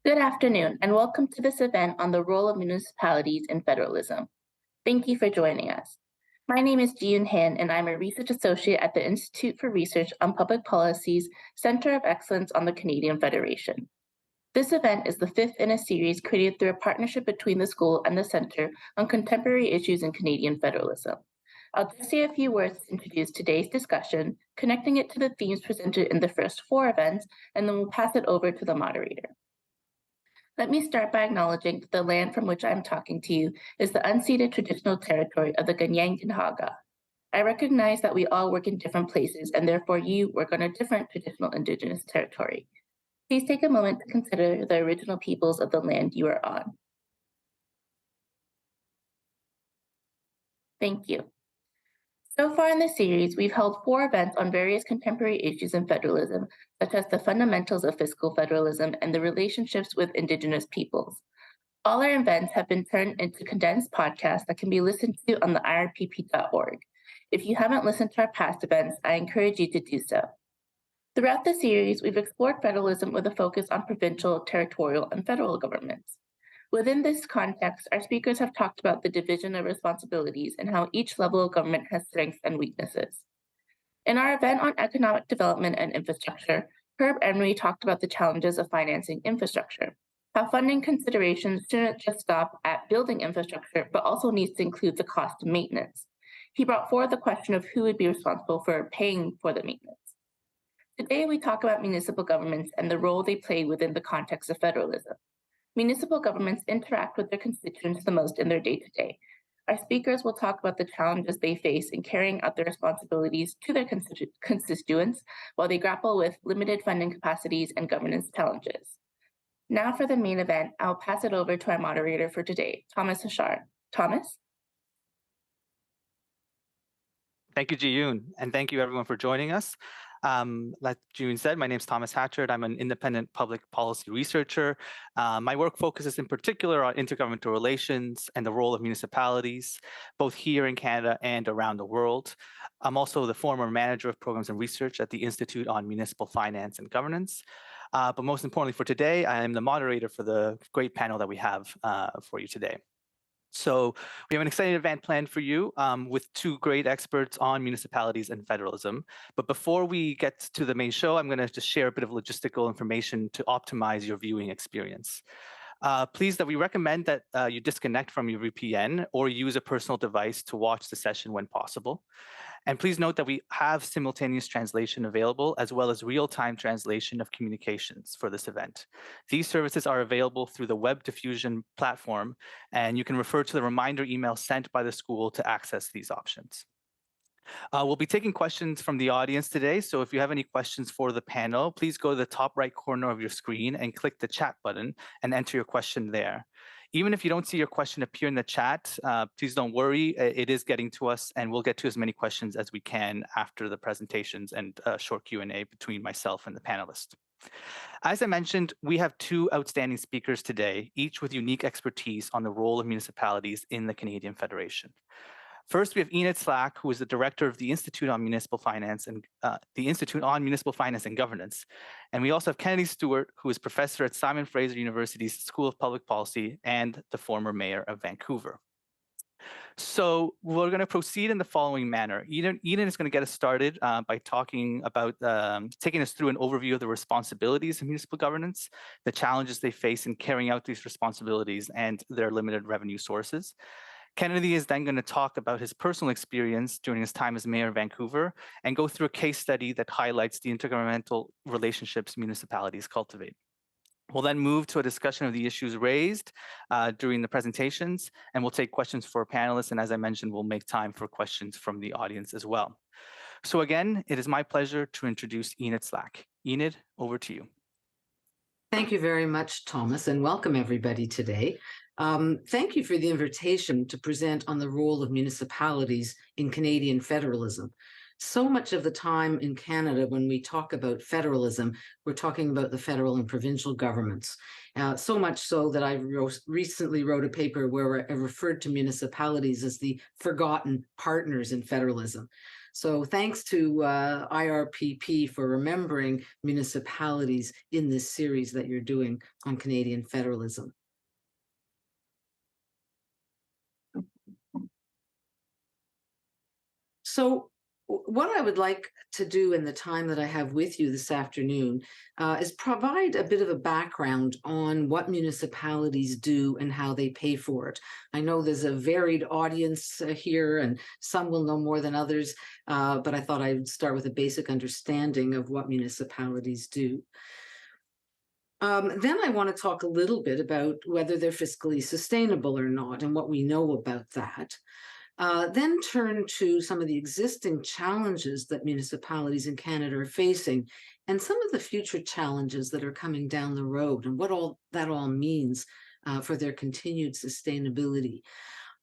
Good afternoon, and welcome to this event on the role of municipalities in federalism. Thank you for joining us. My name is Ji-Yoon Han, and I'm a research associate at the Institute for Research on Public Policy's Center of Excellence on the Canadian Federation. This event is the fifth in a series created through a partnership between the school and the Center on contemporary issues in Canadian federalism. I'll just say a few words to introduce today's discussion, connecting it to the themes presented in the first four events, and then we'll pass it over to the moderator. Let me start by acknowledging that the land from which I'm talking to you is the unceded traditional territory of the Ganyanganhaga. I recognize that we all work in different places and therefore you work on a different traditional Indigenous territory. Please take a moment to consider the original peoples of the land you are on. Thank you. So far in this series, we've held four events on various contemporary issues in federalism, such as the fundamentals of fiscal federalism and the relationships with Indigenous peoples. All our events have been turned into condensed podcasts that can be listened to on the irpp.org. If you haven't listened to our past events, I encourage you to do so. Throughout the series, we've explored federalism with a focus on provincial, territorial, and federal governments. Within this context, our speakers have talked about the division of responsibilities and how each level of government has strengths and weaknesses. In our event on economic development and infrastructure, Herb Emery talked about the challenges of financing infrastructure, how funding considerations shouldn't just stop at building infrastructure, but also needs to include the cost of maintenance. He brought forward the question of who would be responsible for paying for the maintenance. Today, we talk about municipal governments and the role they play within the context of federalism. Municipal governments interact with their constituents the most in their day-to-day. Our speakers will talk about the challenges they face in carrying out their responsibilities to their constituents while they grapple with limited funding capacities and governance challenges. Now for the main event, I'll pass it over to our moderator for today, Thomas Hashar. Thomas? Thank you, Ji-Yoon, and thank you everyone for joining us. Like Ji-Yoon said, my name is Thomas Hatchard. I'm an independent public policy researcher. My work focuses in particular on intergovernmental relations and the role of municipalities, both here in Canada and around the world. I'm also the former manager of programs and research at the Institute on Municipal Finance and Governance. But most importantly for today, I am the moderator for the great panel that we have for you today. So we have an exciting event planned for you with two great experts on municipalities and federalism. But before we get to the main show, I'm going to just share a bit of logistical information to optimize your viewing experience. Please, that we recommend that you disconnect from your VPN or use a personal device to watch the session when possible. And please note that we have simultaneous translation available as well as real-time translation of communications for this event. These services are available through the Web Diffusion platform, and you can refer to the reminder email sent by the school to access these options. We'll be taking questions from the audience today, so if you have any questions for the panel, please go to the top right corner of your screen and click the chat button and enter your question there. Even if you don't see your question appear in the chat, please don't worry, it is getting to us and we'll get to as many questions as we can after the presentations and a short Q&A between myself and the panelists. As I mentioned, we have two outstanding speakers today, each with unique expertise on the role of municipalities in the Canadian Federation. First, we have Enid Slack, who is the director of the Institute on Municipal Finance and Governance. And we also have Kennedy Stewart, who is professor at Simon Fraser University's School of Public Policy and the former mayor of Vancouver. So we're going to proceed in the following manner. Enid is going to get us started by talking about taking us through an overview of the responsibilities of municipal governance, the challenges they face in carrying out these responsibilities, and their limited revenue sources. Kennedy is then going to talk about his personal experience during his time as mayor of Vancouver and go through a case study that highlights the intergovernmental relationships municipalities cultivate. We'll then move to a discussion of the issues raised during the presentations, and we'll take questions for our panelists. And as I mentioned, we'll make time for questions from the audience as well. So again, it is my pleasure to introduce Enid Slack. Enid, over to you. Thank you very much, Thomas, and welcome everybody today. Thank you for the invitation to present on the role of municipalities in Canadian federalism. So much of the time in Canada, when we talk about federalism, we're talking about the federal and provincial governments. So much so that I recently wrote a paper where I referred to municipalities as the forgotten partners in federalism. So thanks to IRPP for remembering municipalities in this series that you're doing on Canadian federalism. So what I would like to do in the time that I have with you this afternoon is provide a bit of a background on what municipalities do and how they pay for it. I know there's a varied audience here, and some will know more than others, but I thought I would start with a basic understanding of what municipalities do. Then I want to talk a little bit about whether they're fiscally sustainable or not and what we know about that. Then turn to some of the existing challenges that municipalities in Canada are facing and some of the future challenges that are coming down the road and what all that all means for their continued sustainability.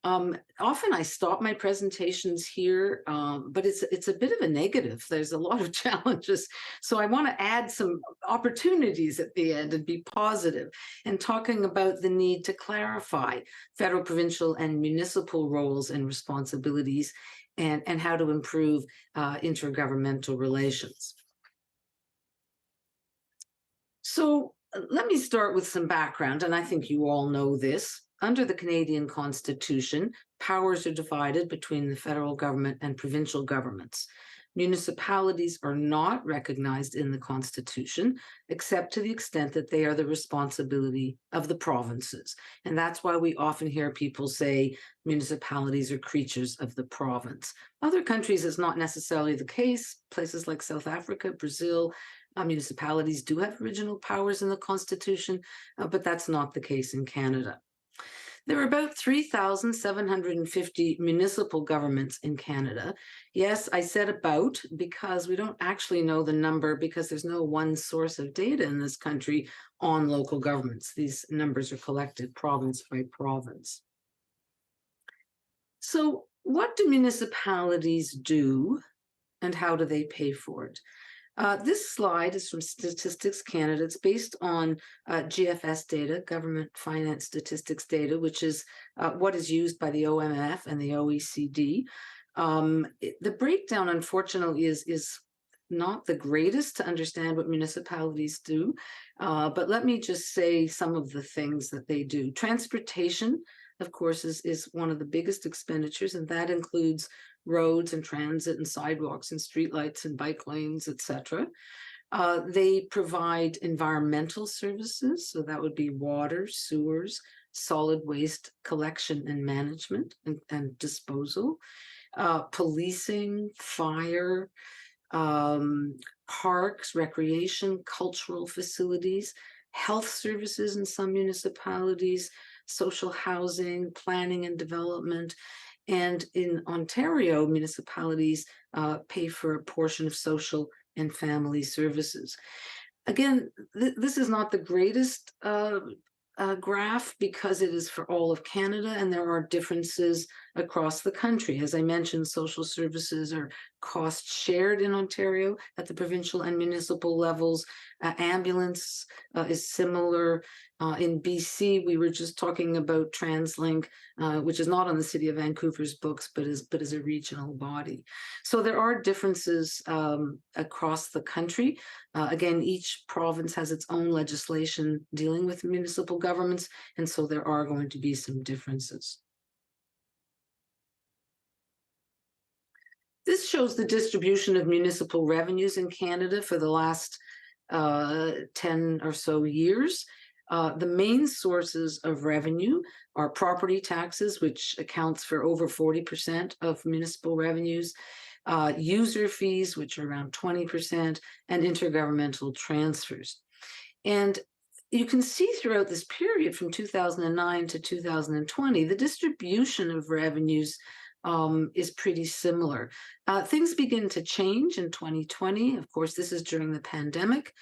Often I stop my presentations here, but it's a bit of a negative. There's a lot of challenges. So I want to add some opportunities at the end and be positive, and talking about the need to clarify federal, provincial, and municipal roles and responsibilities, and how to improve intergovernmental relations. So let me start with some background, and I think you all know this. Under the Canadian Constitution, powers are divided between the federal government and provincial governments. Municipalities are not recognized in the Constitution, except to the extent that they are the responsibility of the provinces. And that's why we often hear people say municipalities are creatures of the province. Other countries, it's not necessarily the case. Places like South Africa, Brazil, municipalities do have original powers in the Constitution, but that's not the case in Canada. There are about 3,750 municipal governments in Canada. Yes, I said about because we don't actually know the number because there's no one source of data in this country on local governments. These numbers are collected province by province. So what do municipalities do and how do they pay for it? This slide is from Statistics Canada. It's based on GFS data, Government Finance Statistics data, which is what is used by the OMF and the OECD. The breakdown, unfortunately, is not the greatest to understand what municipalities do, but let me just say some of the things that they do. Transportation, of course, is one of the biggest expenditures, and that includes roads and transit and sidewalks and streetlights and bike lanes, etc. They provide environmental services, so that would be water, sewers, solid waste collection and management and disposal, policing, fire, parks, recreation, cultural facilities, health services in some municipalities, social housing, planning and development. And in Ontario, municipalities pay for a portion of social and family services. Again, this is not the greatest graph because it is for all of Canada, and there are differences across the country. As I mentioned, social services are cost shared in Ontario at the provincial and municipal levels. Ambulance is similar. In BC, we were just talking about TransLink, which is not on the City of Vancouver's books, but is a regional body. So there are differences across the country. Again, each province has its own legislation dealing with municipal governments, and so there are going to be some differences. This shows the distribution of municipal revenues in Canada for the last 10 or so years. The main sources of revenue are property taxes, which accounts for over 40% of municipal revenues, user fees, which are around 20%, and intergovernmental transfers. And you can see throughout this period from 2009 to 2020, the distribution of revenues is pretty similar. Things begin to change in 2020. Of course, this is during the pandemic.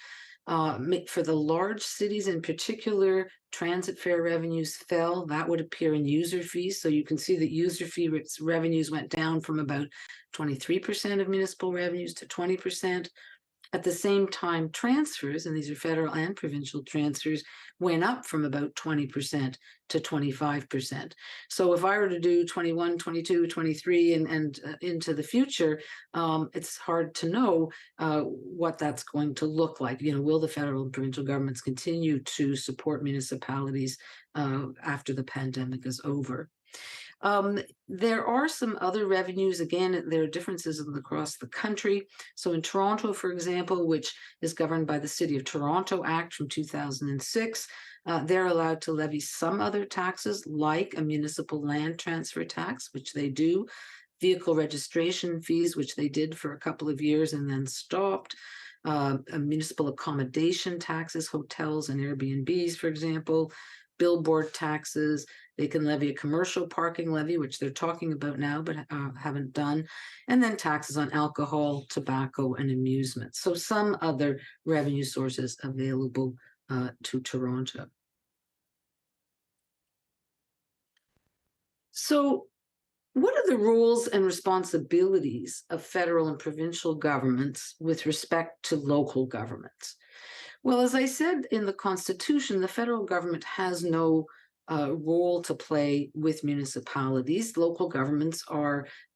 For the large cities in particular, transit fare revenues fell. That would appear in user fees. So you can see that user fee revenues went down from about 23% of municipal revenues to 20%. At the same time, transfers, and these are federal and provincial transfers, went up from about 20% to 25%. So if I were to do 21, 22, 23, and into the future, it's hard to know what that's going to look like. Will the federal and provincial governments continue to support municipalities after the pandemic is over? There are some other revenues. Again, there are differences across the country. So in Toronto, for example, which is governed by the City of Toronto Act from 2006, they're allowed to levy some other taxes, like a municipal land transfer tax, which they do, vehicle registration fees, which they did for a couple of years and then stopped, municipal accommodation taxes, hotels and Airbnbs, for example, billboard taxes. They can levy a commercial parking levy, which they're talking about now, but haven't done, and then taxes on alcohol, tobacco, and amusement. So some other revenue sources available to Toronto. So what are the roles and responsibilities of federal and provincial governments with respect to local governments? Well, as I said in the Constitution, the federal government has no role to play with municipalities. Local governments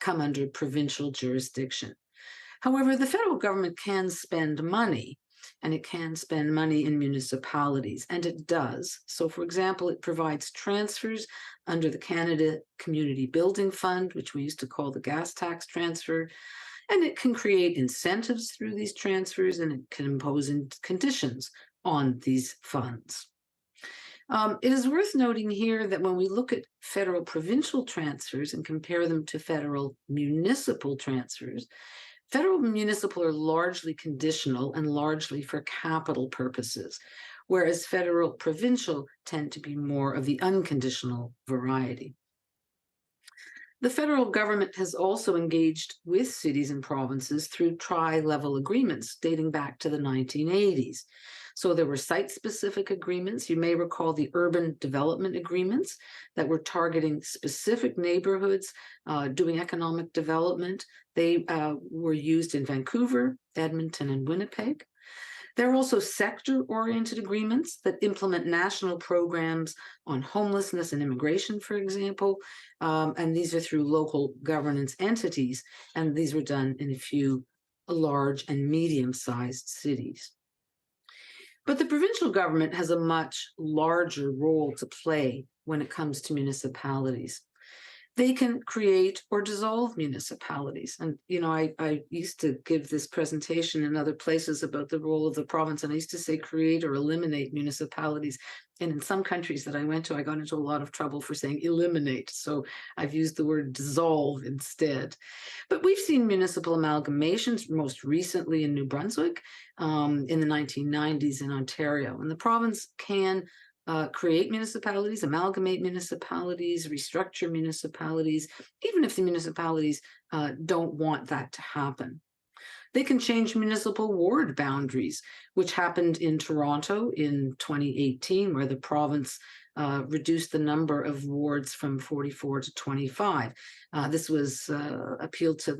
come under provincial jurisdiction. However, the federal government can spend money, and it can spend money in municipalities, and it does. So, for example, it provides transfers under the Canada Community Building Fund, which we used to call the gas tax transfer, and it can create incentives through these transfers, and it can impose conditions on these funds. It is worth noting here that when we look at federal provincial transfers and compare them to federal municipal transfers, federal municipal are largely conditional and largely for capital purposes, whereas federal provincial tend to be more of the unconditional variety. The federal government has also engaged with cities and provinces through tri-level agreements dating back to the 1980s. So there were site-specific agreements. You may recall the urban development agreements that were targeting specific neighborhoods, doing economic development. They were used in Vancouver, Edmonton, and Winnipeg. There are also sector-oriented agreements that implement national programs on homelessness and immigration, for example, and these are through local governance entities, and these were done in a few large and medium-sized cities. But the provincial government has a much larger role to play when it comes to municipalities. They can create or dissolve municipalities. And, I used to give this presentation in other places about the role of the province, and I used to say create or eliminate municipalities. And in some countries that I went to, I got into a lot of trouble for saying eliminate. So I've used the word dissolve instead. But we've seen municipal amalgamations, most recently in New Brunswick, in the 1990s in Ontario. And the province can create municipalities, amalgamate municipalities, restructure municipalities, even if the municipalities don't want that to happen. They can change municipal ward boundaries, which happened in Toronto in 2018, where the province reduced the number of wards from 44 to 25. This was appealed to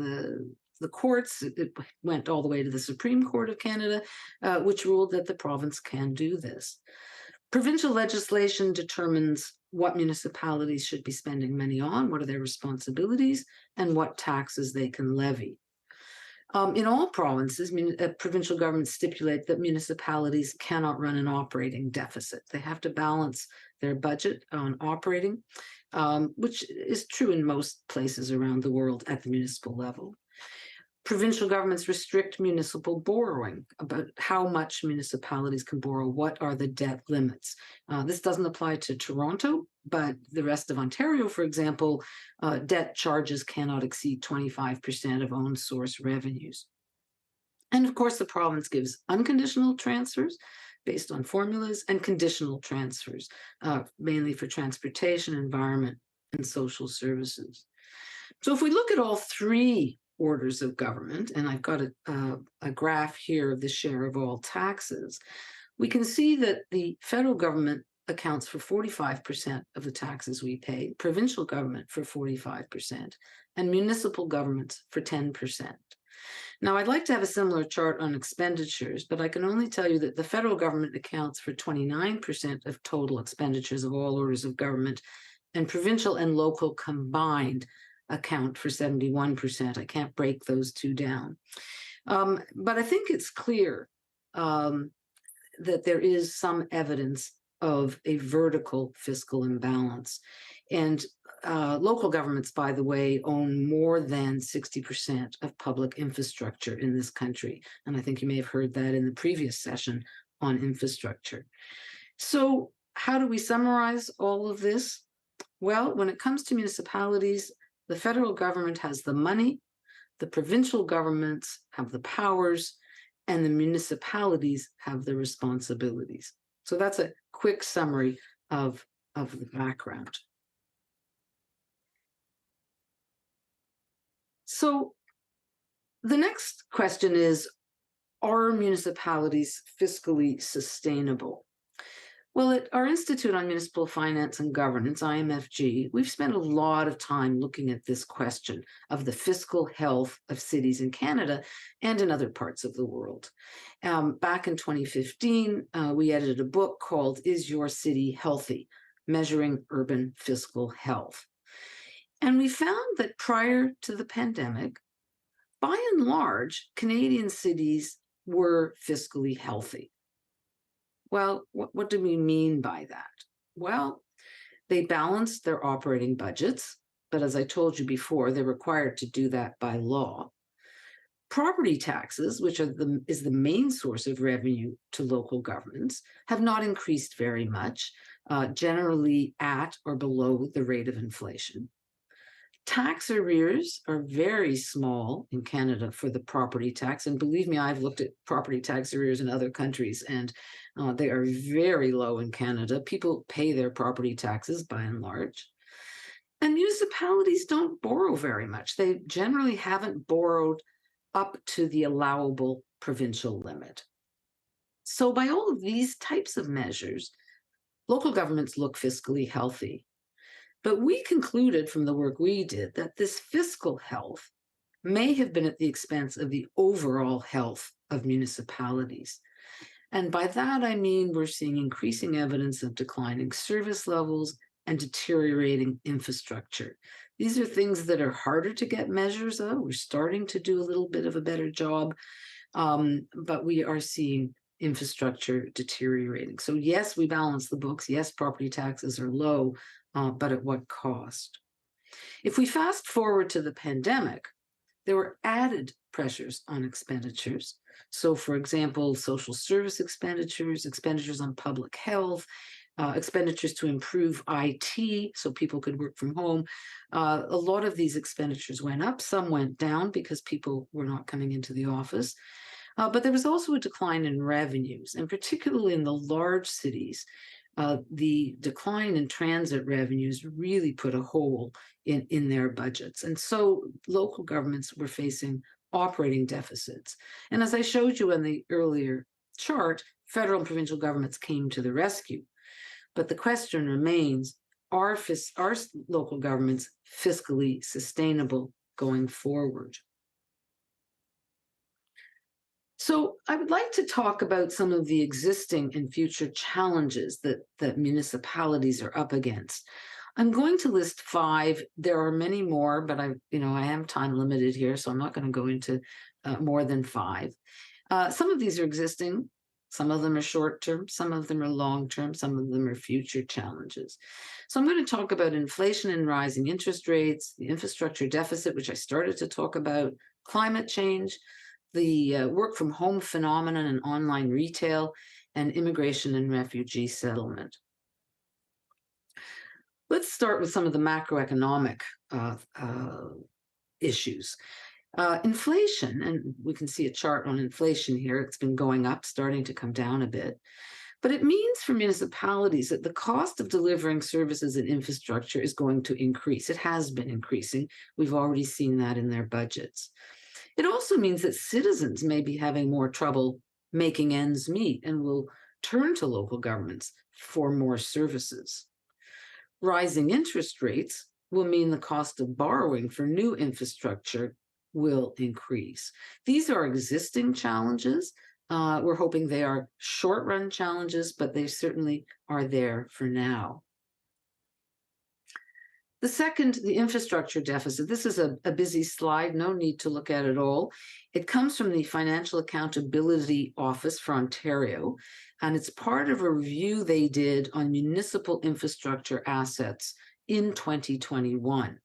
the courts. It went all the way to the Supreme Court of Canada, which ruled that the province can do this. Provincial legislation determines what municipalities should be spending money on, what are their responsibilities, and what taxes they can levy. In all provinces, provincial governments stipulate that municipalities cannot run an operating deficit. They have to balance their budget on operating, which is true in most places around the world at the municipal level. Provincial governments restrict municipal borrowing, about how much municipalities can borrow, what are the debt limits. This doesn't apply to Toronto, but the rest of Ontario, for example, debt charges cannot exceed 25% of own source revenues. And of course, the province gives unconditional transfers based on formulas and conditional transfers, mainly for transportation, environment, and social services. So if we look at all three orders of government, and I've got a graph here of the share of all taxes, we can see that the federal government accounts for 45% of the taxes we pay, provincial government for 45%, and municipal governments for 10%. Now, I'd like to have a similar chart on expenditures, but I can only tell you that the federal government accounts for 29% of total expenditures of all orders of government, and provincial and local combined account for 71%. I can't break those two down. But I think it's clear that there is some evidence of a vertical fiscal imbalance. And local governments, by the way, own more than 60% of public infrastructure in this country. And I think you may have heard that in the previous session on infrastructure. So how do we summarize all of this? Well, when it comes to municipalities, the federal government has the money, the provincial governments have the powers, and the municipalities have the responsibilities. So that's a quick summary of the background. So the next question is, are municipalities fiscally sustainable? Well, at our Institute on Municipal Finance and Governance, IMFG, we've spent a lot of time looking at this question of the fiscal health of cities in Canada and in other parts of the world. Back in 2015, we edited a book called Is Your City Healthy? Measuring Urban Fiscal Health. And we found that prior to the pandemic, by and large, Canadian cities were fiscally healthy. Well, what do we mean by that? Well, they balanced their operating budgets, but as I told you before, they're required to do that by law. Property taxes, which is the main source of revenue to local governments, have not increased very much, generally at or below the rate of inflation. Tax arrears are very small in Canada for the property tax. And believe me, I've looked at property tax arrears in other countries, and they are very low in Canada. People pay their property taxes by and large. And municipalities don't borrow very much. They generally haven't borrowed up to the allowable provincial limit. So by all of these types of measures, local governments look fiscally healthy. But we concluded from the work we did that this fiscal health may have been at the expense of the overall health of municipalities. And by that, I mean we're seeing increasing evidence of declining service levels and deteriorating infrastructure. These are things that are harder to get measures of. We're starting to do a little bit of a better job, but we are seeing infrastructure deteriorating. So yes, we balance the books. Yes, property taxes are low, but at what cost? If we fast forward to the pandemic, there were added pressures on expenditures. So for example, social service expenditures, expenditures on public health, expenditures to improve IT so people could work from home. A lot of these expenditures went up, some went down because people were not coming into the office. But there was also a decline in revenues, and particularly in the large cities, the decline in transit revenues really put a hole in their budgets. And so local governments were facing operating deficits. And as I showed you in the earlier chart, federal and provincial governments came to the rescue. But the question remains, are local governments fiscally sustainable going forward? So I would like to talk about some of the existing and future challenges that municipalities are up against. I'm going to list 5. There are many more, but I am time limited here, so I'm not going to go into more than 5. Some of these are existing. Some of them are short-term, some of them are long-term, some of them are future challenges. So I'm going to talk about inflation and rising interest rates, the infrastructure deficit, which I started to talk about, climate change, the work from home phenomenon and online retail, and immigration and refugee settlement. Let's start with some of the macroeconomic issues. Inflation, and we can see a chart on inflation here. It's been going up, starting to come down a bit. But it means for municipalities that the cost of delivering services and infrastructure is going to increase. It has been increasing. We've already seen that in their budgets. It also means that citizens may be having more trouble making ends meet and will turn to local governments for more services. Rising interest rates will mean the cost of borrowing for new infrastructure will increase. These are existing challenges. We're hoping they are short-run challenges, but they certainly are there for now. The second, the infrastructure deficit. This is a busy slide, no need to look at it all. It comes from the Financial Accountability Office for Ontario, and it's part of a review they did on municipal infrastructure assets in 2021.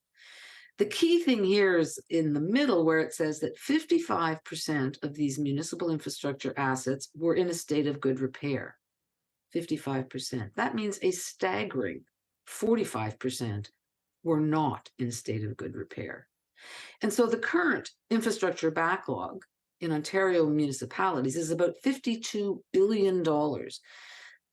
The key thing here is in the middle where it says that 55% of these municipal infrastructure assets were in a state of good repair. 55%. That means a staggering 45% were not in a state of good repair. And so the current infrastructure backlog in Ontario municipalities is about $52 billion.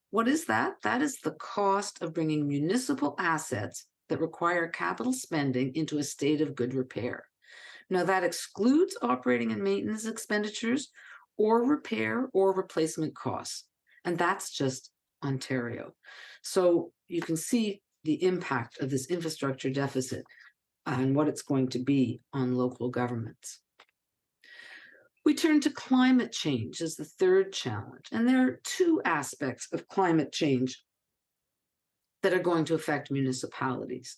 What is that? That is the cost of bringing municipal assets that require capital spending into a state of good repair. Now, that excludes operating and maintenance expenditures or repair or replacement costs. And that's just Ontario. So you can see the impact of this infrastructure deficit and what it's going to be on local governments. We turn to climate change as the third challenge. And there are two aspects of climate change that are going to affect municipalities.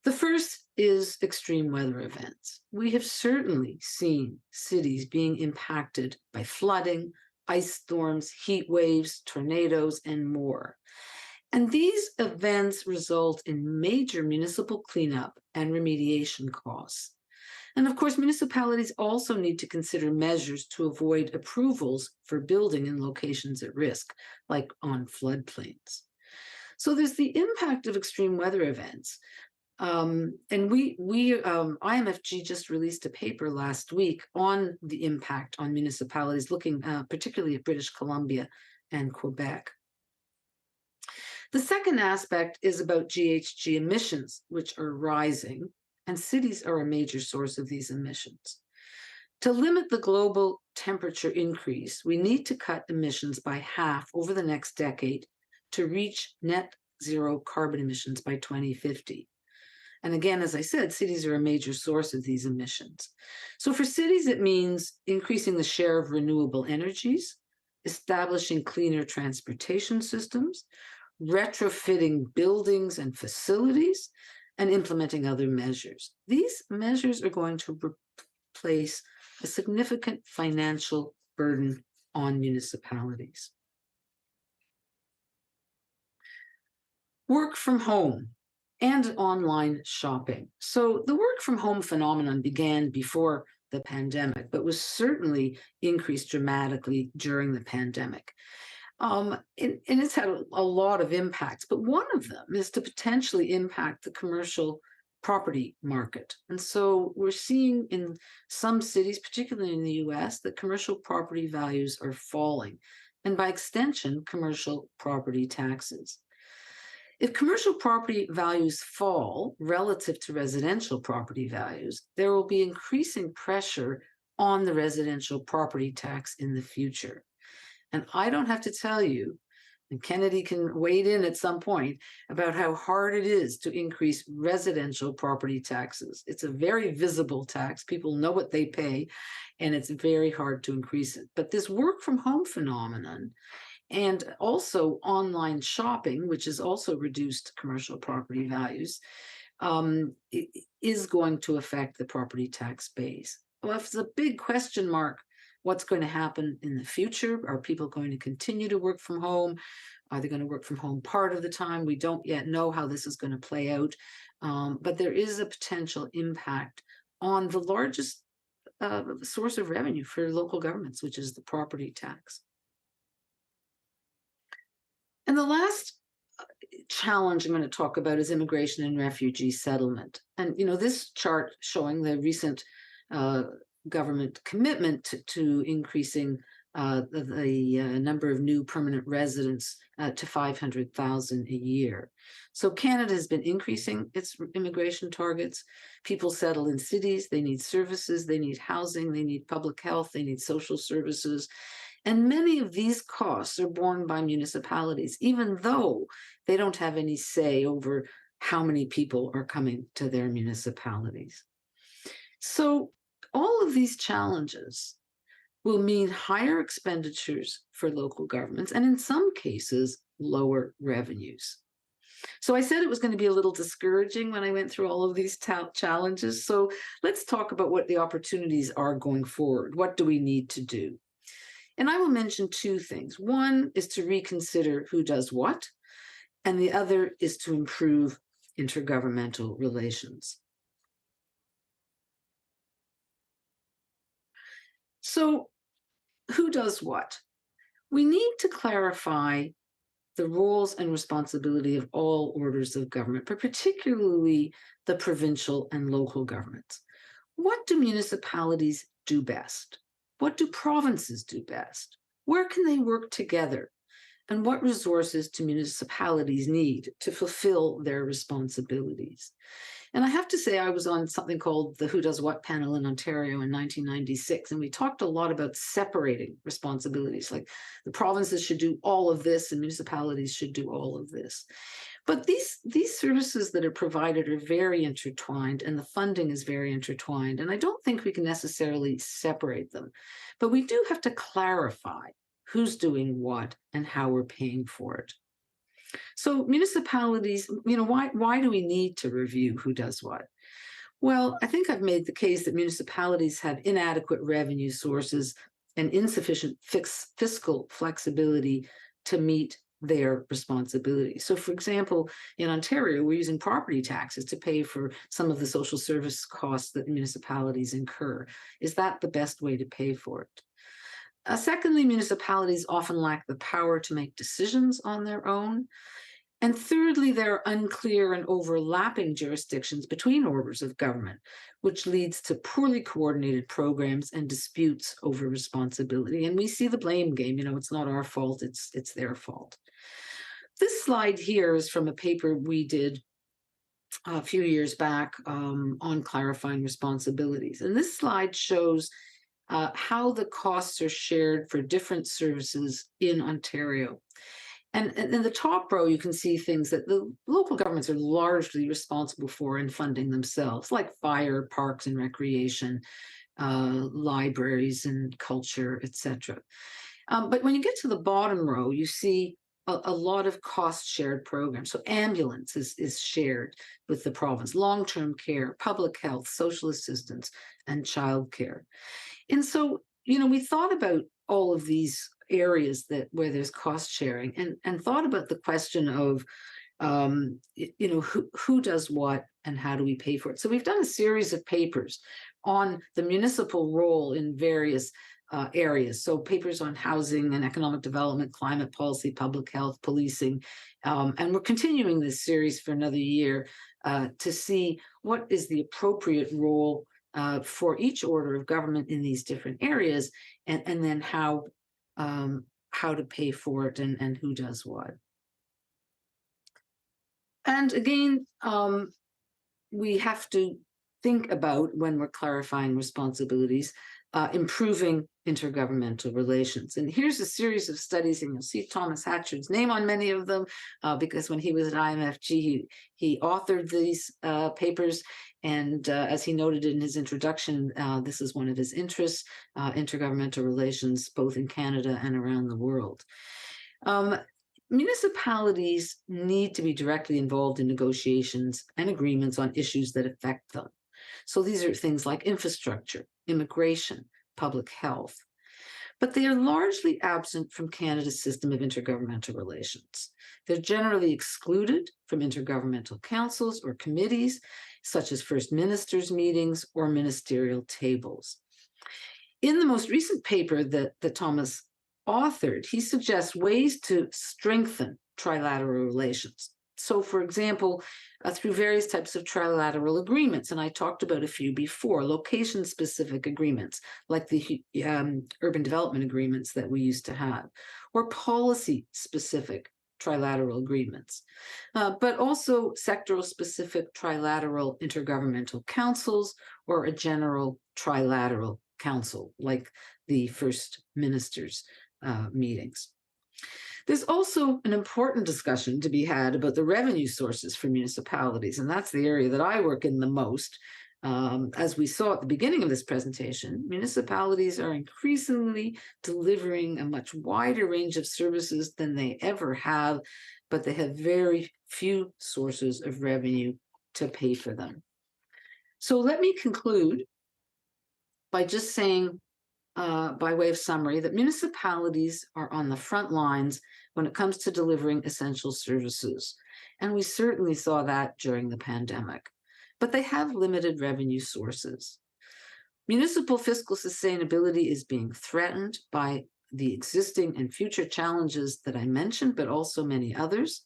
The first is extreme weather events. We have certainly seen cities being impacted by flooding, ice storms, heat waves, tornadoes, and more. And these events result in major municipal cleanup and remediation costs. And of course, municipalities also need to consider measures to avoid approvals for building in locations at risk, like on floodplains. So there's the impact of extreme weather events. And IMFG just released a paper last week on the impact on municipalities, looking particularly at British Columbia and Quebec. The second aspect is about GHG emissions, which are rising, and cities are a major source of these emissions. To limit the global temperature increase, we need to cut emissions by half over the next decade to reach net zero carbon emissions by 2050. And again, as I said, cities are a major source of these emissions. So for cities, it means increasing the share of renewable energies, establishing cleaner transportation systems, retrofitting buildings and facilities, and implementing other measures. These measures are going to place a significant financial burden on municipalities. Work from home and online shopping. So the work from home phenomenon began before the pandemic, but was certainly increased dramatically during the pandemic. And it's had a lot of impacts, but one of them is to potentially impact the commercial property market. And so we're seeing in some cities, particularly in the US, that commercial property values are falling, and by extension, commercial property taxes. If commercial property values fall relative to residential property values, there will be increasing pressure on the residential property tax in the future. And I don't have to tell you, and Kennedy can wade in at some point, about how hard it is to increase residential property taxes. It's a very visible tax. People know what they pay, and it's very hard to increase it. But this work from home phenomenon, and also online shopping, which has also reduced commercial property values, is going to affect the property tax base. Well, if it's a big question mark, what's going to happen in the future? Are people going to continue to work from home? Are they going to work from home part of the time? We don't yet know how this is going to play out, but there is a potential impact on the largest source of revenue for local governments, which is the property tax. And the last challenge I'm going to talk about is immigration and refugee settlement. And, this chart showing the recent government commitment to increasing the number of new permanent residents to 500,000 a year. So Canada has been increasing its immigration targets. People settle in cities, they need services, they need housing, they need public health, they need social services. And many of these costs are borne by municipalities, even though they don't have any say over how many people are coming to their municipalities. So all of these challenges will mean higher expenditures for local governments and in some cases, lower revenues. So I said it was going to be a little discouraging when I went through all of these challenges. So let's talk about what the opportunities are going forward. What do we need to do? And I will mention two things. One is to reconsider who does what, and the other is to improve intergovernmental relations. So who does what? We need to clarify the roles and responsibility of all orders of government, but particularly the provincial and local governments. What do municipalities do best? What do provinces do best? Where can they work together? And what resources do municipalities need to fulfill their responsibilities? And I have to say, I was on something called the Who Does What panel in Ontario in 1996, and we talked a lot about separating responsibilities, like the provinces should do all of this and municipalities should do all of this. But these services that are provided are very intertwined, and the funding is very intertwined, and I don't think we can necessarily separate them. But we do have to clarify who's doing what and how we're paying for it. So municipalities, why do we need to review who does what? Well, I think I've made the case that municipalities have inadequate revenue sources and insufficient fiscal flexibility to meet their responsibilities. So, for example, in Ontario, we're using property taxes to pay for some of the social service costs that municipalities incur. Is that the best way to pay for it? Secondly, municipalities often lack the power to make decisions on their own. And thirdly, there are unclear and overlapping jurisdictions between orders of government, which leads to poorly coordinated programs and disputes over responsibility. And we see the blame game, it's not our fault, it's their fault. This slide here is from a paper we did a few years back on clarifying responsibilities. And this slide shows how the costs are shared for different services in Ontario. And in the top row, you can see things that the local governments are largely responsible for and funding themselves, like fire, parks and recreation, libraries and culture, etc. But when you get to the bottom row, you see a lot of cost-shared programs. So ambulance is shared with the province, long-term care, public health, social assistance, and childcare. And so, we thought about all of these areas where there's cost sharing and thought about the question of, who does what and how do we pay for it? So we've done a series of papers on the municipal role in various areas. So papers on housing and economic development, climate policy, public health, policing. And we're continuing this series for another year to see what is the appropriate role for each order of government in these different areas, and then how to pay for it and who does what. And again, we have to think about, when we're clarifying responsibilities, improving intergovernmental relations. And here's a series of studies, and you'll see Thomas Hatchard's name on many of them, because when he was at IMFG, he authored these papers. And as he noted in his introduction, this is one of his interests, intergovernmental relations, both in Canada and around the world. Municipalities need to be directly involved in negotiations and agreements on issues that affect them. So these are things like infrastructure, immigration, public health. But they are largely absent from Canada's system of intergovernmental relations. They're generally excluded from intergovernmental councils or committees, such as First Ministers' meetings or ministerial tables. In the most recent paper that Thomas authored, he suggests ways to strengthen trilateral relations. So, for example, through various types of trilateral agreements, and I talked about a few before, location-specific agreements, like the urban development agreements that we used to have, or policy-specific trilateral agreements, but also sectoral-specific trilateral intergovernmental councils, or a general trilateral council, like the first ministers' meetings. There's also an important discussion to be had about the revenue sources for municipalities, and that's the area that I work in the most. As we saw at the beginning of this presentation, municipalities are increasingly delivering a much wider range of services than they ever have, but they have very few sources of revenue to pay for them. So let me conclude by just saying, by way of summary, that municipalities are on the front lines when it comes to delivering essential services. And we certainly saw that during the pandemic. But they have limited revenue sources. Municipal fiscal sustainability is being threatened by the existing and future challenges that I mentioned, but also many others.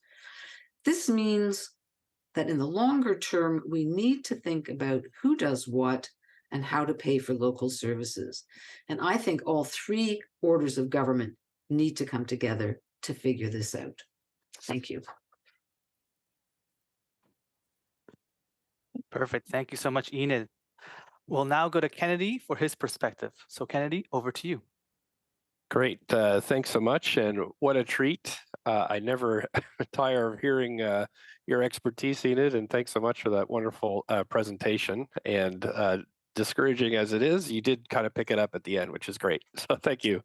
This means that in the longer term, we need to think about who does what and how to pay for local services. And I think all three orders of government need to come together to figure this out. Thank you. Perfect. Thank you so much, Enid. We'll now go to Kennedy for his perspective. So Kennedy, over to you. Great. Thanks so much. And what a treat. I never tire of hearing your expertise, Enid, and thanks so much for that wonderful presentation. And discouraging as it is, you did kind of pick it up at the end, which is great. So thank you.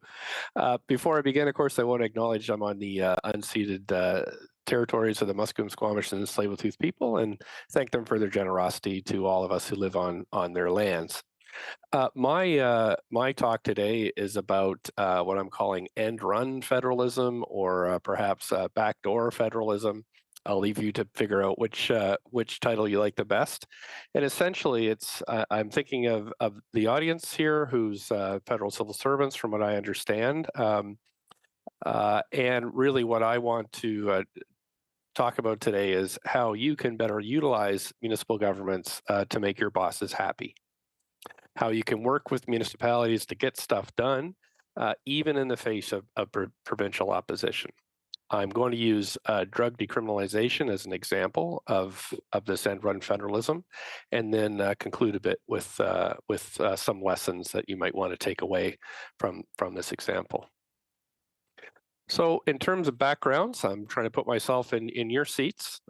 Before I begin, of course, I want to acknowledge I'm on the unceded territories of the Musqueam, Squamish, and Tsleil-Waututh people, and thank them for their generosity to all of us who live on their lands. My talk today is about what I'm calling EndRun Federalism, or perhaps backdoor federalism. I'll leave you to figure out which title you like the best. And essentially, it's I'm thinking of the audience here, who's federal civil servants, from what I understand, and really what I want to talk about today is how you can better utilize municipal governments to make your bosses happy. How you can work with municipalities to get stuff done, even in the face of provincial opposition. I'm going to use drug decriminalization as an example of this end-run federalism, and then conclude a bit with some lessons that you might want to take away from this example. So in terms of backgrounds, I'm trying to put myself in your seats,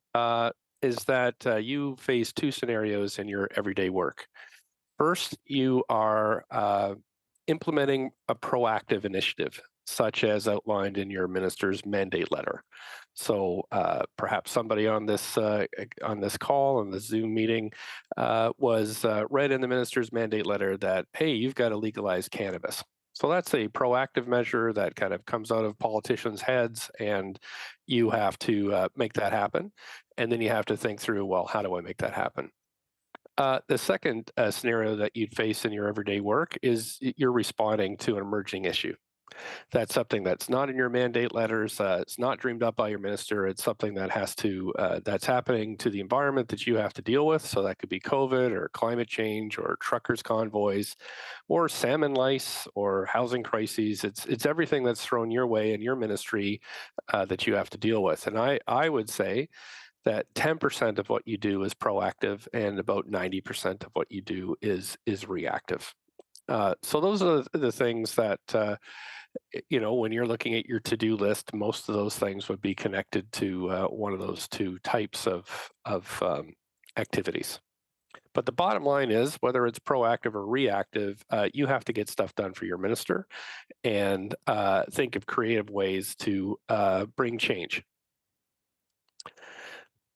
is that you face two scenarios in your everyday work. First, you are implementing a proactive initiative, such as outlined in your minister's mandate letter. So perhaps somebody on this call, on the Zoom meeting, was read in the minister's mandate letter that, hey, you've got to legalize cannabis. So that's a proactive measure that kind of comes out of politicians' heads, and you have to make that happen. And then you have to think through, well, how do I make that happen? The second scenario that you'd face in your everyday work is you're responding to an emerging issue. That's something that's not in your mandate letters. It's not dreamed up by your minister. It's something that that's happening to the environment that you have to deal with. So that could be COVID or climate change or truckers' convoys or salmon lice or housing crises. It's everything that's thrown your way in your ministry that you have to deal with. And I would say that 10% of what you do is proactive, and about 90% of what you do is reactive. So those are the things that, when you're looking at your to-do list, most of those things would be connected to one of those two types of activities. But the bottom line is, whether it's proactive or reactive, you have to get stuff done for your minister and think of creative ways to bring change.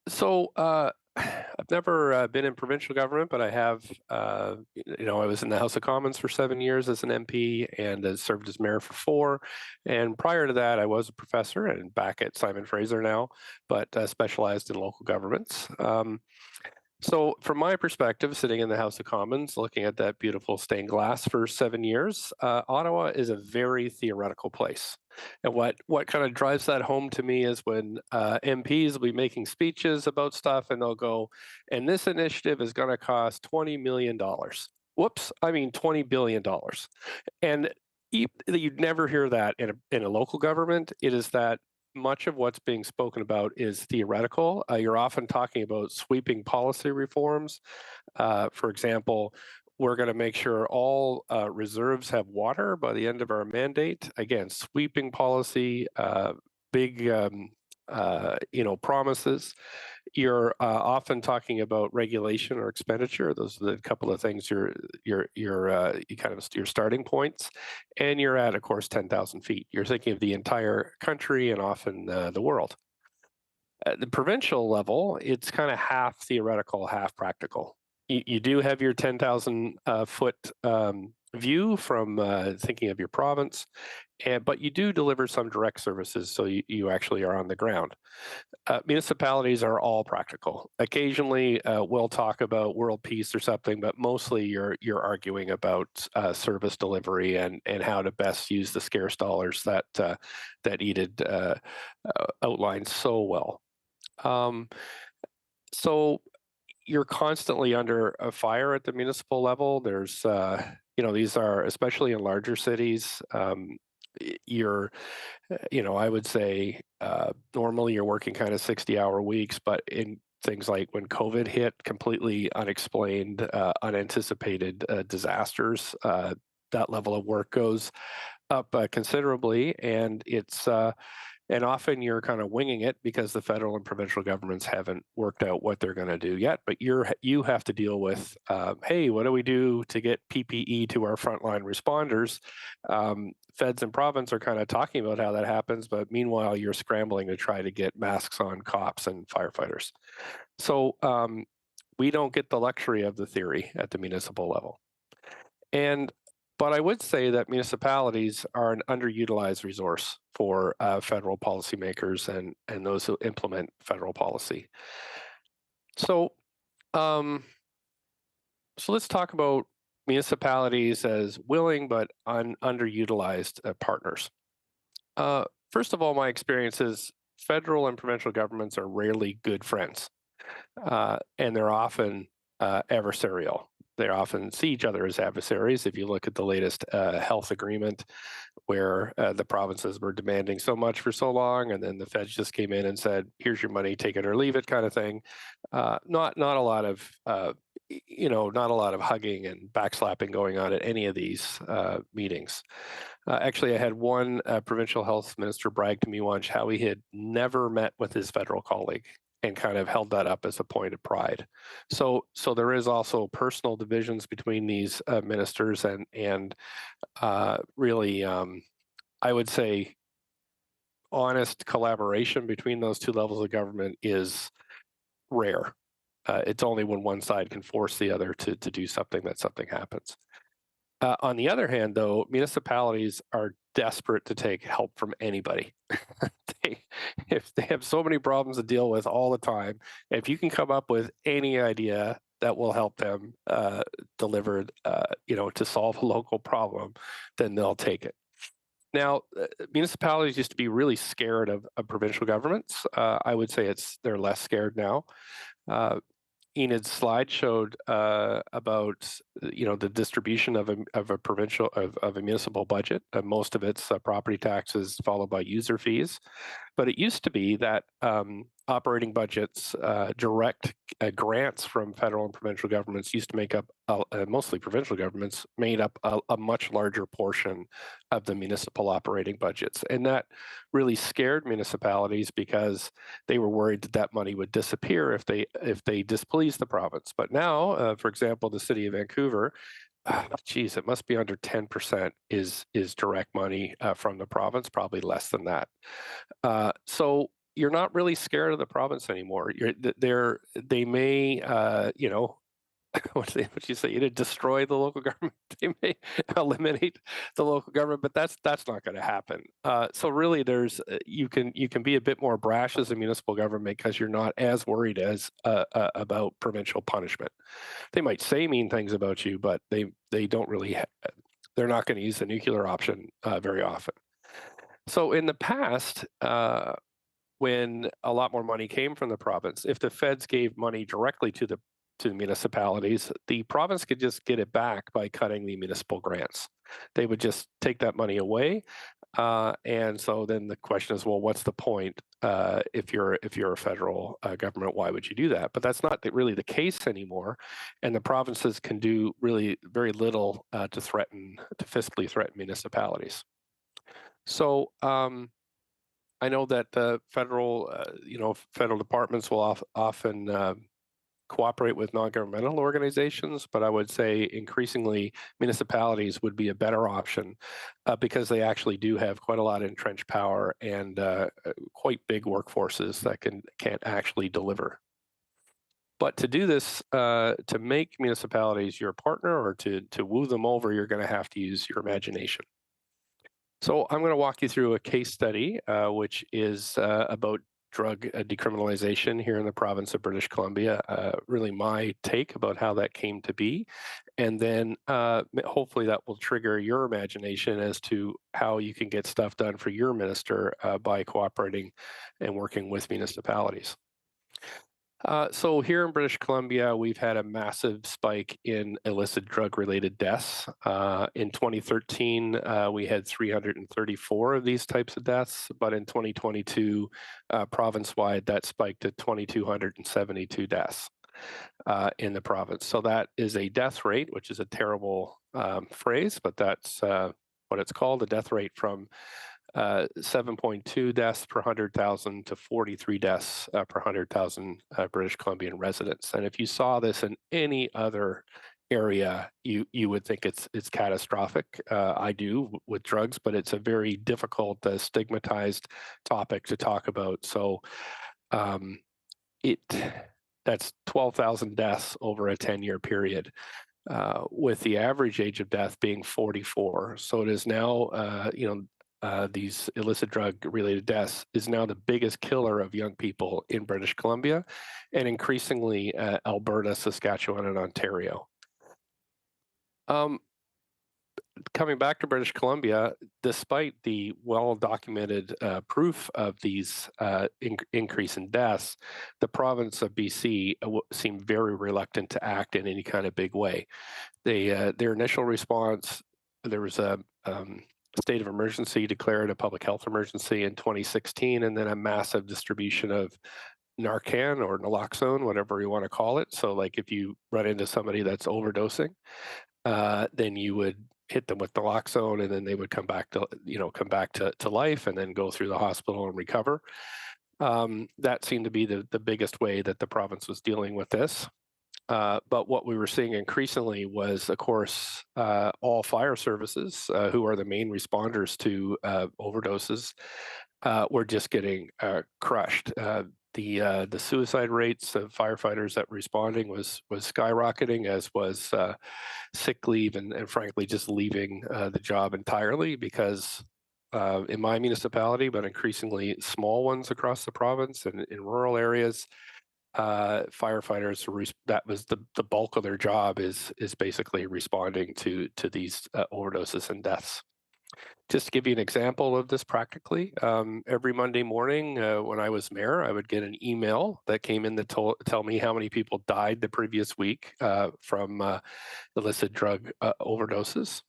So I've never been in provincial government, but I have, I was in the House of Commons for 7 years as an MP and has served as mayor for 4. And prior to that, I was a professor and back at Simon Fraser now, but specialized in local governments. So, from my perspective, sitting in the House of Commons, looking at that beautiful stained glass for 7 years, Ottawa is a very theoretical place. And what kind of drives that home to me is when MPs will be making speeches about stuff, and they'll go, "And this initiative is going to cost $20 million." Whoops, I mean $20 billion. And you'd never hear that in a local government. It is that much of what's being spoken about is theoretical. You're often talking about sweeping policy reforms. For example, we're going to make sure all reserves have water by the end of our mandate. Again, sweeping policy, big promises. You're often talking about regulation or expenditure. Those are the couple of things you kind of your starting points, and you're at, of course, 10,000 feet. You're thinking of the entire country and often the world. At the provincial level, it's kind of half theoretical, half practical. You do have your 10,000 foot view from thinking of your province, but you do deliver some direct services, so you actually are on the ground. Municipalities are all practical. Occasionally, we'll talk about world peace or something, but mostly you're arguing about service delivery and how to best use the scarce dollars that Enid outlined so well. So you're constantly under a fire at the municipal level. There's these are, especially in larger cities, I would say normally you're working kind of 60-hour weeks, but in things like when COVID hit, completely unexplained, unanticipated disasters, that level of work goes up considerably, and and often you're kind of winging it because the federal and provincial governments haven't worked out what they're going to do yet. But you have to deal with, hey, what do we do to get PPE to our frontline responders? Feds and province are kind of talking about how that happens, but meanwhile, you're scrambling to try to get masks on cops and firefighters. So we don't get the luxury of the theory at the municipal level. But I would say that municipalities are an underutilized resource for federal policymakers and those who implement federal policy. So, let's talk about municipalities as willing but underutilized partners. First of all, my experience is federal and provincial governments are rarely good friends, and they're often adversarial. They often see each other as adversaries. If you look at the latest health agreement, where the provinces were demanding so much for so long, and then the feds just came in and said, "Here's your money, take it or leave it," kind of thing. Not a lot of not a lot of hugging and backslapping going on at any of these meetings. Actually, I had one provincial health minister brag to me once how he had never met with his federal colleague, and kind of held that up as a point of pride. So there is also personal divisions between these ministers, and really, I would say, honest collaboration between those two levels of government is rare. It's only when one side can force the other to do something that something happens. On the other hand, though, municipalities are desperate to take help from anybody. If they have so many problems to deal with all the time, if you can come up with any idea that will help them deliver, to solve a local problem, then they'll take it. Now, municipalities used to be really scared of provincial governments. I would say they're less scared now. Enid's slide showed about the distribution of a municipal budget. Most of it's property taxes followed by user fees, but it used to be that operating budgets, direct grants from federal and provincial governments used to make up, mostly provincial governments, made up a much larger portion of the municipal operating budgets. And that really scared municipalities because they were worried that money would disappear if they displeased the province. But now, for example, the city of Vancouver, it must be under 10% is direct money from the province, probably less than that. So you're not really scared of the province anymore. They may, what you say, to destroy the local government. They may eliminate the local government, but that's not going to happen. So really, there's you can be a bit more brash as a municipal government because you're not as worried as about provincial punishment. They might say mean things about you, but they don't really. They're not going to use the nuclear option very often. So in the past, when a lot more money came from the province, if the feds gave money directly to the municipalities, the province could just get it back by cutting the municipal grants. They would just take that money away, and so then the question is, well, what's the point if you're a federal government? Why would you do that? But that's not really the case anymore, and the provinces can do really very little to fiscally threaten municipalities. So I know that federal departments will often cooperate with non-governmental organizations, but I would say increasingly municipalities would be a better option because they actually do have quite a lot of entrenched power and quite big workforces that can't actually deliver. But to do this, to make municipalities your partner or to woo them over, you're going to have to use your imagination. So I'm going to walk you through a case study, which is about drug decriminalization here in the province of British Columbia, really my take about how that came to be. And then hopefully that will trigger your imagination as to how you can get stuff done for your minister by cooperating and working with municipalities. So here in British Columbia, we've had a massive spike in illicit drug-related deaths. In 2013, we had 334 of these types of deaths, but in 2022, province-wide, that spiked to 2,272 deaths in the province. So that is a death rate, which is a terrible phrase, but that's what it's called, a death rate from 7.2 deaths per 100,000 to 43 deaths per 100,000 British Columbian residents. And if you saw this in any other area, you would think it's catastrophic. I do with drugs, but it's a very difficult, stigmatized topic to talk about. So that's 12,000 deaths over a 10-year period. With the average age of death being 44. So it is now, these illicit drug-related deaths is now the biggest killer of young people in British Columbia, and increasingly Alberta, Saskatchewan, and Ontario. Coming back to British Columbia, despite the well-documented proof of these increase in deaths, the province of BC seemed very reluctant to act in any kind of big way. Their initial response, there was a state of emergency declared, a public health emergency in 2016, and then a massive distribution of Narcan or naloxone, whatever you want to call it. So like if you run into somebody that's overdosing, then you would hit them with naloxone, and then they would come back to life and then go through the hospital and recover. That seemed to be the biggest way that the province was dealing with this. But what we were seeing increasingly was, of course, all fire services, who are the main responders to overdoses, were just getting crushed. The suicide rates of firefighters that were responding was skyrocketing, as was sick leave and frankly just leaving the job entirely, because in my municipality, but increasingly small ones across the province and in rural areas, firefighters, that was the bulk of their job, is basically responding to these overdoses and deaths. Just to give you an example of this practically, every Monday morning when I was mayor, I would get an email that came in to tell me how many people died the previous week from illicit drug overdoses.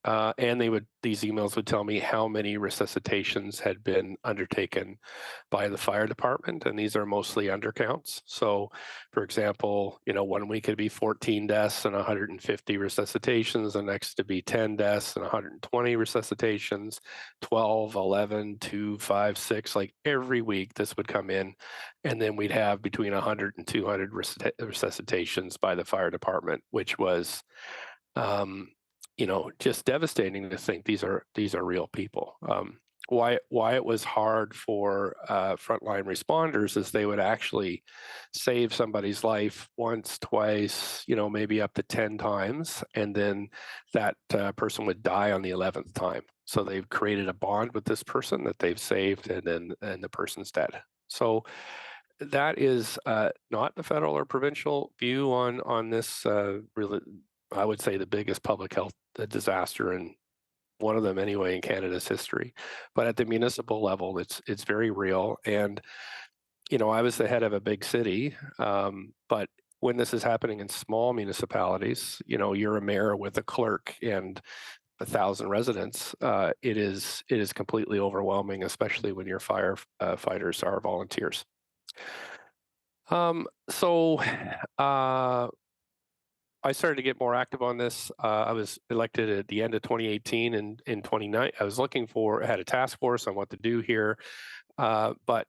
And these emails would tell me how many resuscitations had been undertaken by the fire department, and these are mostly undercounts. So, for example, 1 week it'd be 14 deaths and 150 resuscitations, the next to be 10 deaths and 120 resuscitations, 12, 11, 2, 5, 6, like every week this would come in, and then we'd have between 100 and 200 resuscitations by the fire department, which was just devastating to think these are real people. why it was hard for frontline responders is they would actually save somebody's life once, twice, maybe up to 10 times, and then that person would die on the 11th time. So they've created a bond with this person that they've saved, and the person's dead. So that is not the federal or provincial view on this. Really, I would say the biggest public health disaster, and one of them anyway in Canada's history. But at the municipal level, it's very real. And I was the head of a big city, but when this is happening in small municipalities, you're a mayor with a clerk and 1,000 residents. It is completely overwhelming, especially when your firefighters are volunteers. So I started to get more active on this. I was elected at the end of 2018, and in 2019, I had a task force on what to do here. But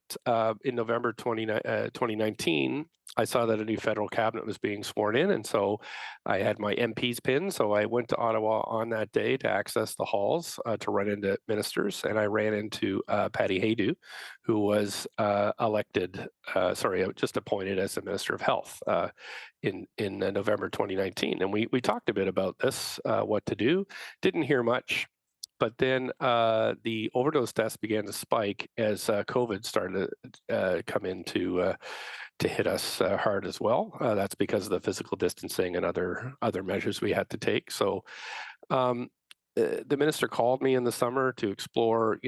in November 2019, I saw that a new federal cabinet was being sworn in, and so I had my MP's pin. So I went to Ottawa on that day to access the halls to run into ministers, and I ran into Patty Haydu, who was just appointed as the Minister of Health in November 2019, and we talked a bit about this, what to do. Didn't hear much. But then the overdose deaths began to spike as COVID started to come in to hit us hard as well. That's because of the physical distancing and other measures we had to take. So the minister called me in the summer to explore,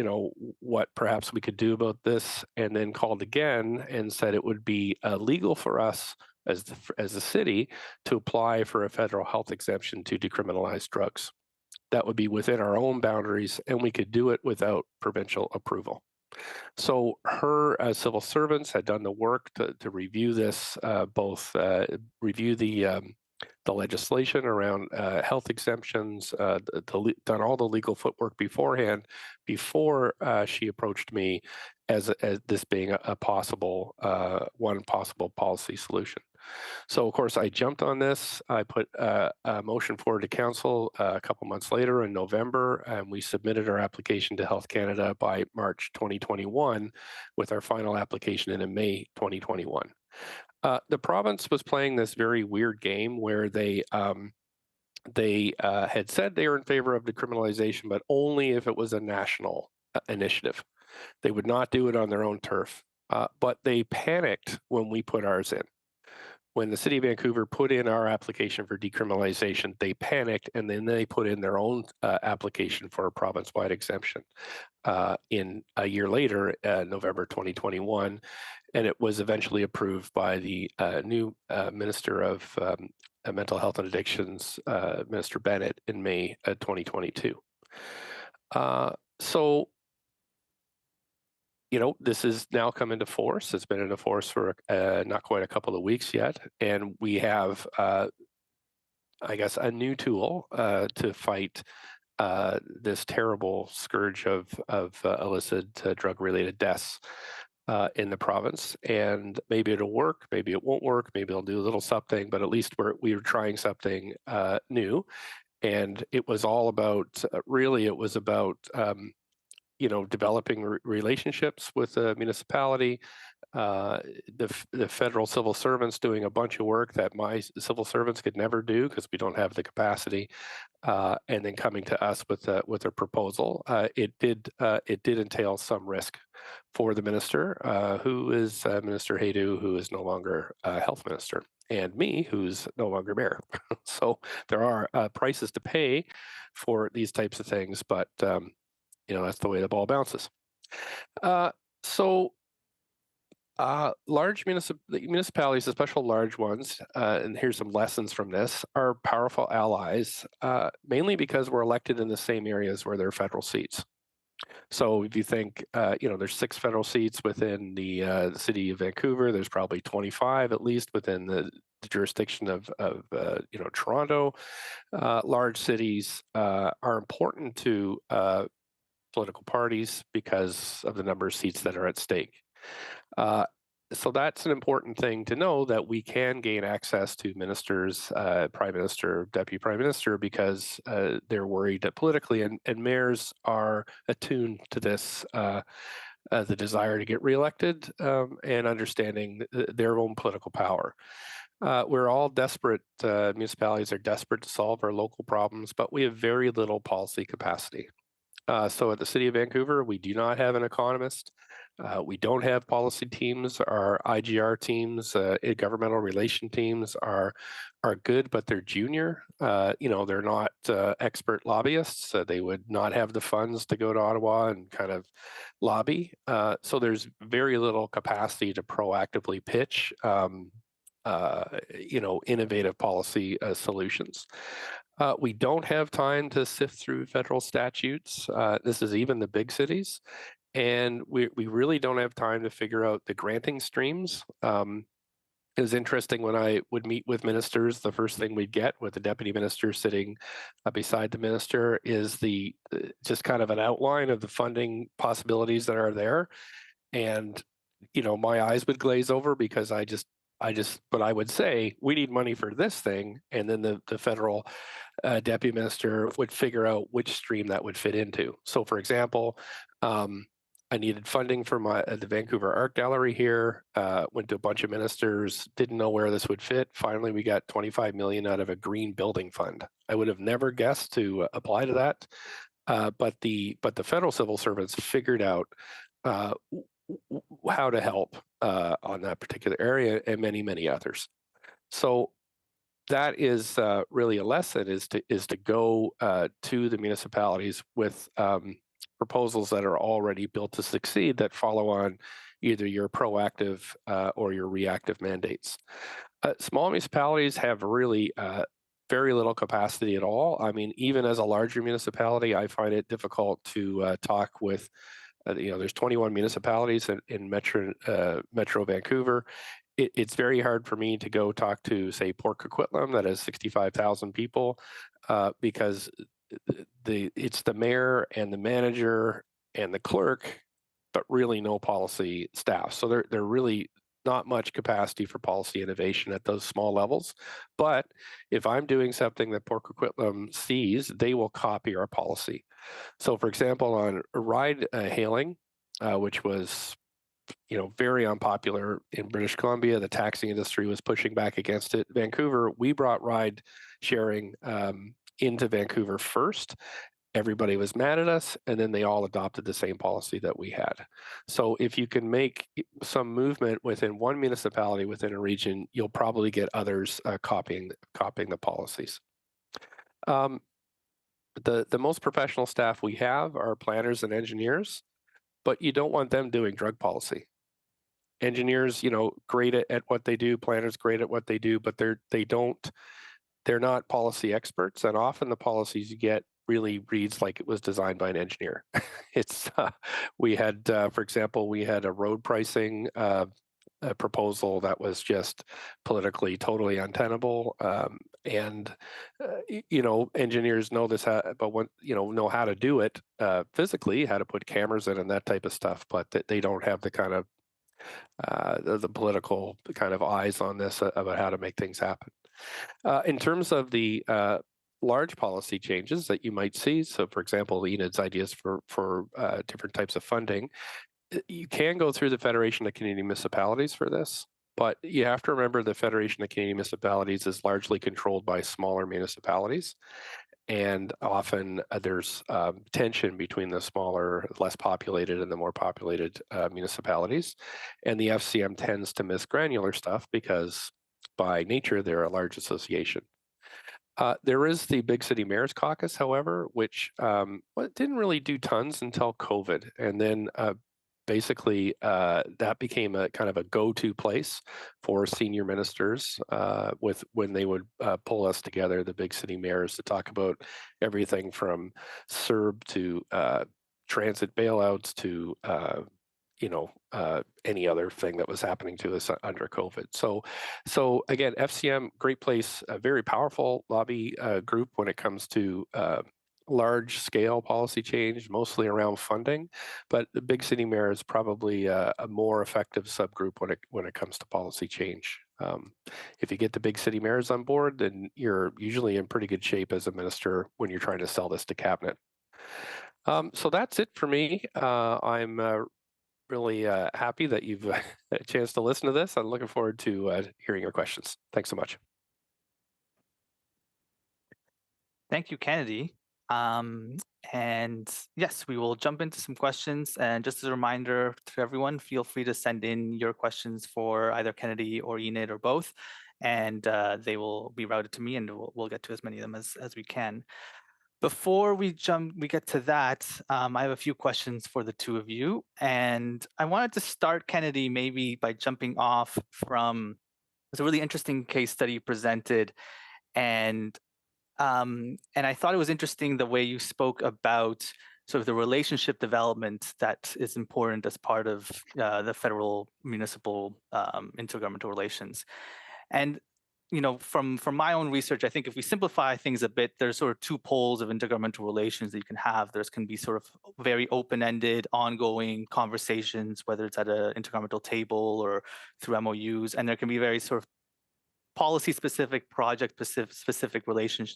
what perhaps we could do about this, and then called again and said it would be legal for us as a city to apply for a federal health exemption to decriminalize drugs. That would be within our own boundaries, and we could do it without provincial approval. So her civil servants had done the work to review this, both review the legislation around health exemptions, done all the legal footwork beforehand, before she approached me as this being one possible policy solution. So, of course, I jumped on this. I put a motion forward to council a couple months later in November, and we submitted our application to Health Canada by March 2021, with our final application in May 2021. The province was playing this very weird game where they had said they were in favor of decriminalization, but only if it was a national initiative. They would not do it on their own turf. But they panicked when we put ours in. When the city of Vancouver put in our application for decriminalization, they panicked, and then they put in their own application for a province-wide exemption in a year later, November 2021, and it was eventually approved by the new Minister of Mental Health and Addictions, Minister Bennett, in May 2022. So, this has now come into force. It's been into force for not quite a couple of weeks yet. And we have, I guess, a new tool to fight this terrible scourge of illicit drug-related deaths in the province. And maybe it'll work, maybe it won't work, maybe it'll do a little something, but at least we were trying something new. And it was all about, developing relationships with the municipality, the federal civil servants doing a bunch of work that my civil servants could never do because we don't have the capacity, and then coming to us with a proposal. It did entail some risk for the minister, who is Minister Haydu, who is no longer health minister, and me, who's no longer mayor. So there are prices to pay for these types of things, but that's the way the ball bounces. Large municipalities, especially large ones, and here's some lessons from this, are powerful allies, mainly because we're elected in the same areas where there are federal seats. So if you think, there's 6 federal seats within the city of Vancouver, there's probably 25 at least within the jurisdiction of Toronto. Large cities are important to political parties because of the number of seats that are at stake. so that's an important thing to know, that we can gain access to ministers, prime minister, deputy prime minister, because they're worried that politically, and mayors are attuned to this, the desire to get reelected, and understanding their own political power. We're all desperate, municipalities are desperate to solve our local problems, but we have very little policy capacity. So at the City of Vancouver, we do not have an economist. We don't have policy teams. Our IGR teams, governmental relation teams, are good, but they're junior. They're not expert lobbyists. They would not have the funds to go to Ottawa and kind of lobby. So there's very little capacity to proactively pitch, innovative policy solutions. We don't have time to sift through federal statutes. This is even the big cities. And we really don't have time to figure out the granting streams. It was interesting when I would meet with ministers, the first thing we'd get with the deputy minister sitting beside the minister is just kind of an outline of the funding possibilities that are there. And, my eyes would glaze over, because but I would say, we need money for this thing. And then the federal deputy minister would figure out which stream that would fit into. So for example, I needed funding for the Vancouver Art Gallery here, went to a bunch of ministers, didn't know where this would fit. Finally, we got 25 million out of a green building fund. I would have never guessed to apply to that. But the federal civil servants figured out how to help on that particular area, and many, many others. So that is really a lesson, is to go to the municipalities with proposals that are already built to succeed, that follow on either your proactive or your reactive mandates. Small municipalities have really very little capacity at all. I mean, even as a larger municipality, I find it difficult to talk with. There's 21 municipalities in Metro Vancouver. It's very hard for me to go talk to, say, Port Coquitlam, that has 65,000 people, because it's the mayor and the manager and the clerk, but really no policy staff. So they're really not much capacity for policy innovation at those small levels. But if I'm doing something that Port Coquitlam sees, they will copy our policy. So for example, on ride hailing, which was very unpopular in British Columbia, the taxi industry was pushing back against it. Vancouver, we brought ride sharing into Vancouver first. Everybody was mad at us, and then they all adopted the same policy that we had. So if you can make some movement within one municipality within a region, you'll probably get others copying the policies. The most professional staff we have are planners and engineers, but you don't want them doing drug policy. Engineers, great at what they do. Planners, great at what they do, but they're not policy experts, and often the policies you get really reads like it was designed by an engineer. It's we had, for example, we had a road pricing a proposal that was just politically totally untenable, and engineers know this, but know how to do it physically, how to put cameras in and that type of stuff, but they don't have the kind of the political kind of eyes on this about how to make things happen. In terms of the large policy changes that you might see, so for example, Enid's ideas for different types of funding, you can go through the Federation of Canadian Municipalities for this, but you have to remember the Federation of Canadian Municipalities is largely controlled by smaller municipalities. And often there's tension between the smaller, less populated, and the more populated municipalities. And the FCM tends to miss granular stuff because by nature, they're a large association. There is the Big City Mayors Caucus, however, which didn't really do tons until COVID. And then basically that became a kind of a go-to place for senior ministers when they would pull us together, the big city mayors, to talk about everything from CERB to transit bailouts to any other thing that was happening to us under COVID. So again, FCM, great place, a very powerful lobby group when it comes to large-scale policy change, mostly around funding, but the big city mayor is probably a more effective subgroup when it comes to policy change. If you get the big city mayors on board, then you're usually in pretty good shape as a minister when you're trying to sell this to cabinet. So that's it for me. I'm really happy that you've had a chance to listen to this. I'm looking forward to hearing your questions. Thanks so much. Thank you, Kennedy. And yes, we will jump into some questions. And just as a reminder to everyone, feel free to send in your questions for either Kennedy or Enid or both, and they will be routed to me, and we'll get to as many of them as we can. Before we get to that, I have a few questions for the two of you. And I wanted to start, Kennedy, maybe by jumping off from, it's a really interesting case study you presented. And I thought it was interesting the way you spoke about sort of the relationship development that is important as part of the federal municipal intergovernmental relations. And from my own research, I think if we simplify things a bit, there's sort of two poles of intergovernmental relations that you can have. There's can be sort of very open-ended, ongoing conversations, whether it's at an intergovernmental table or through MOUs, and there can be very sort of policy-specific, project-specific relations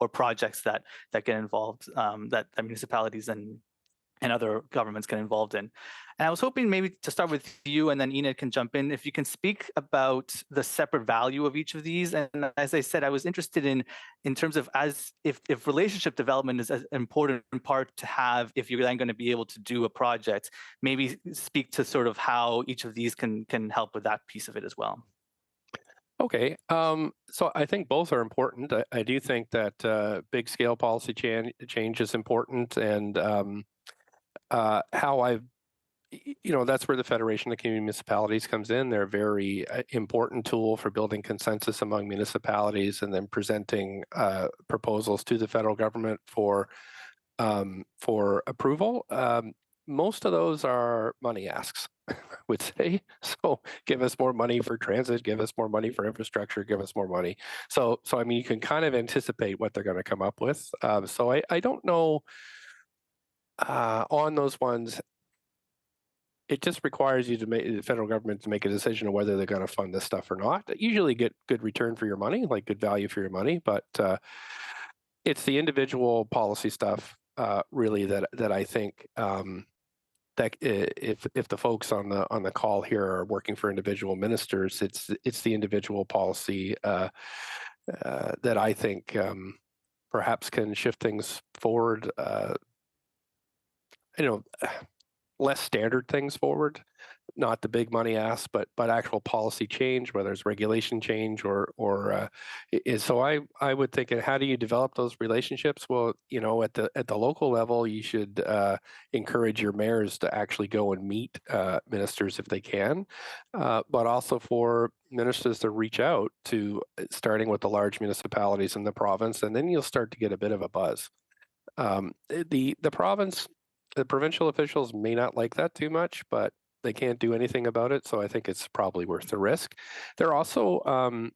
or projects that get involved, that municipalities and other governments get involved in. And I was hoping maybe to start with you, and then Enid can jump in. If you can speak about the separate value of each of these. And as I said, I was interested in terms of if relationship development is an important part to have if you're then going to be able to do a project, maybe speak to sort of how each of these can help with that piece of it as well. Okay, so I think both are important. I do think that big scale policy change is important, and how I've, that's where the Federation of Community Municipalities comes in. They're a very important tool for building consensus among municipalities and then presenting proposals to the federal government for approval. Most of those are money asks, I would say. So give us more money for transit, give us more money for infrastructure, give us more money. So I mean, you can kind of anticipate what they're going to come up with. So I don't know on those ones. It just requires you to make the federal government to make a decision on whether they're going to fund this stuff or not. Usually get good return for your money, like good value for your money, but it's the individual policy stuff really that I think that if the folks on the call here are working for individual ministers, it's the individual policy that I think perhaps can shift things forward. Less standard things forward, not the big money ask, but actual policy change, whether it's regulation change or so I would think, how do you develop those relationships? Well, at the local level, you should encourage your mayors to actually go and meet ministers if they can, but also for ministers to reach out to, starting with the large municipalities in the province, and then you'll start to get a bit of a buzz. The provincial officials may not like that too much, but they can't do anything about it. So I think it's probably worth the risk. There are also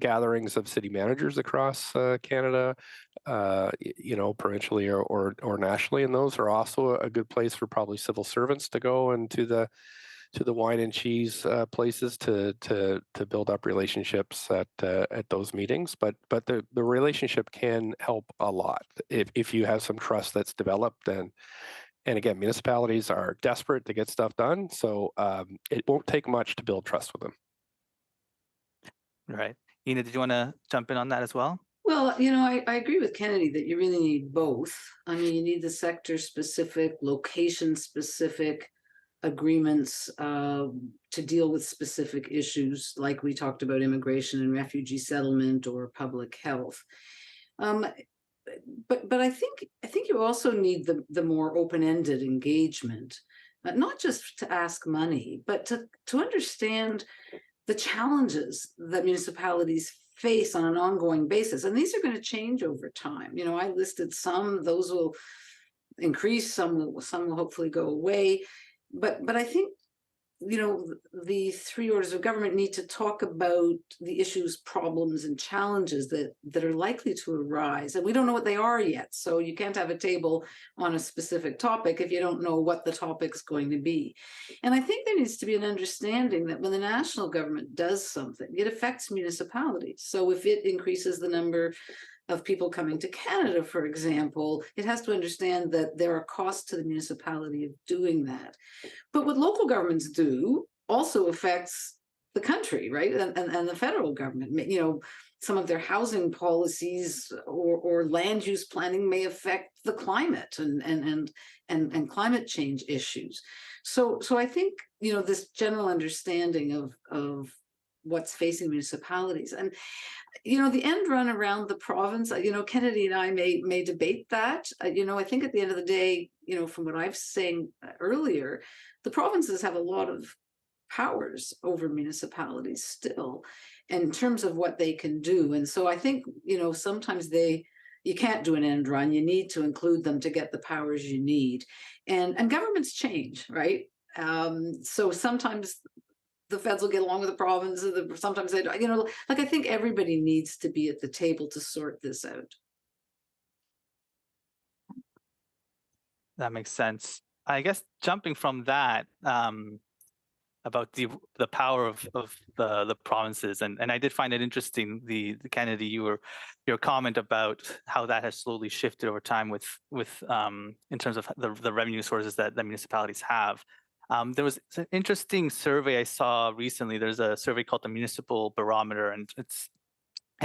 gatherings of city managers across Canada, provincially or nationally, and those are also a good place for probably civil servants to go and to the wine and cheese places to build up relationships at those meetings. But the relationship can help a lot if you have some trust that's developed. And again, municipalities are desperate to get stuff done, so it won't take much to build trust with them. Right. Enid, did you want to jump in on that as well? Well, I agree with Kennedy that you really need both. I mean, you need the sector-specific, location-specific agreements to deal with specific issues, like we talked about immigration and refugee settlement or public health. But I think you also need the more open-ended engagement, not just to ask money, but to understand the challenges that municipalities face on an ongoing basis, and these are going to change over time. I listed some; those will increase. Some will hopefully go away. But I think the three orders of government need to talk about the issues, problems, and challenges that are likely to arise. And we don't know what they are yet. So you can't have a table on a specific topic if you don't know what the topic's going to be. And I think there needs to be an understanding that when the national government does something, it affects municipalities. So if it increases the number of people coming to Canada, for example, it has to understand that there are costs to the municipality of doing that. But what local governments do also affects the country, right? And the federal government. Some of their housing policies or land use planning may affect the climate and climate change issues. So I think this general understanding of what's facing municipalities. And the end run around the province, Kennedy and I may debate that. I think at the end of the day, from what I've saying earlier, the provinces have a lot of powers over municipalities still in terms of what they can do. And so I think, sometimes you can't do an end run. You need to include them to get the powers you need. And governments change, right? So sometimes the feds will get along with the province, sometimes they don't, I think everybody needs to be at the table to sort this out. That makes sense. I guess jumping from that, about the power of the provinces, and I did find it interesting, the Kennedy, your comment about how that has slowly shifted over time with in terms of the revenue sources that the municipalities have. There was an interesting survey I saw recently. There's a survey called the Municipal Barometer, and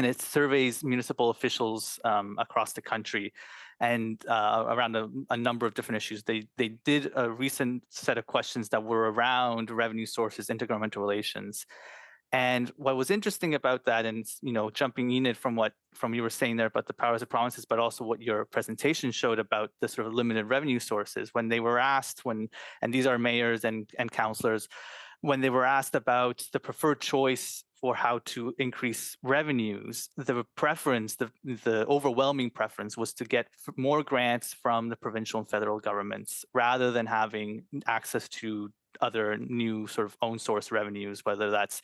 it surveys municipal officials across the country, and around a number of different issues. They did a recent set of questions that were around revenue sources, intergovernmental relations. And what was interesting about that, and jumping in it from you were saying there about the powers of provinces, but also what your presentation showed about the sort of limited revenue sources, when they were asked, and these are mayors and councillors, when they were asked about the preferred choice for how to increase revenues, the preference, the overwhelming preference was to get more grants from the provincial and federal governments rather than having access to other new sort of own source revenues, whether that's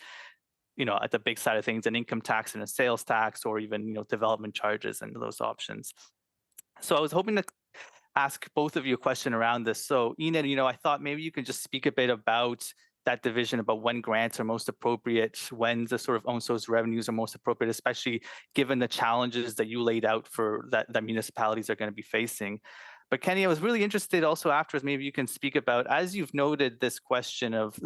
at the big side of things, an income tax and a sales tax, or even development charges and those options. So I was hoping to ask both of you a question around this. So Enid, I thought maybe you could just speak a bit about that division, about when grants are most appropriate, when the sort of own source revenues are most appropriate, especially given the challenges that you laid out for that municipalities are going to be facing. But Kenny, I was really interested also afterwards, maybe you can speak about, as you've noted, this question of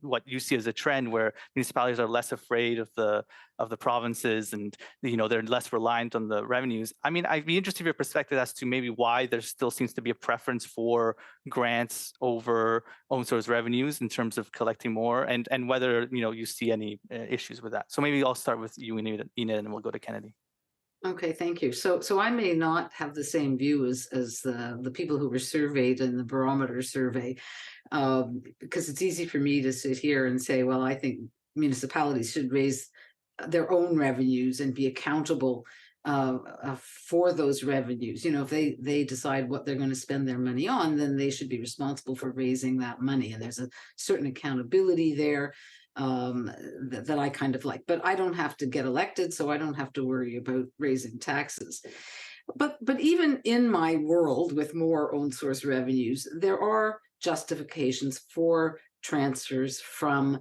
what you see as a trend where municipalities are less afraid of the provinces, and they're less reliant on the revenues. I mean, I'd be interested in your perspective as to maybe why there still seems to be a preference for grants over own source revenues in terms of collecting more, and whether you see any issues with that. So maybe I'll start with you, Enid, and we'll go to Kennedy. Okay, thank you. So I may not have the same view as the people who were surveyed in the barometer survey, because it's easy for me to sit here and say, well, I think municipalities should raise their own revenues and be accountable for those revenues. If they decide what they're going to spend their money on, then they should be responsible for raising that money, and there's a certain accountability there that I kind of like. But I don't have to get elected, so I don't have to worry about raising taxes. But even in my world with more own source revenues, there are justifications for transfers from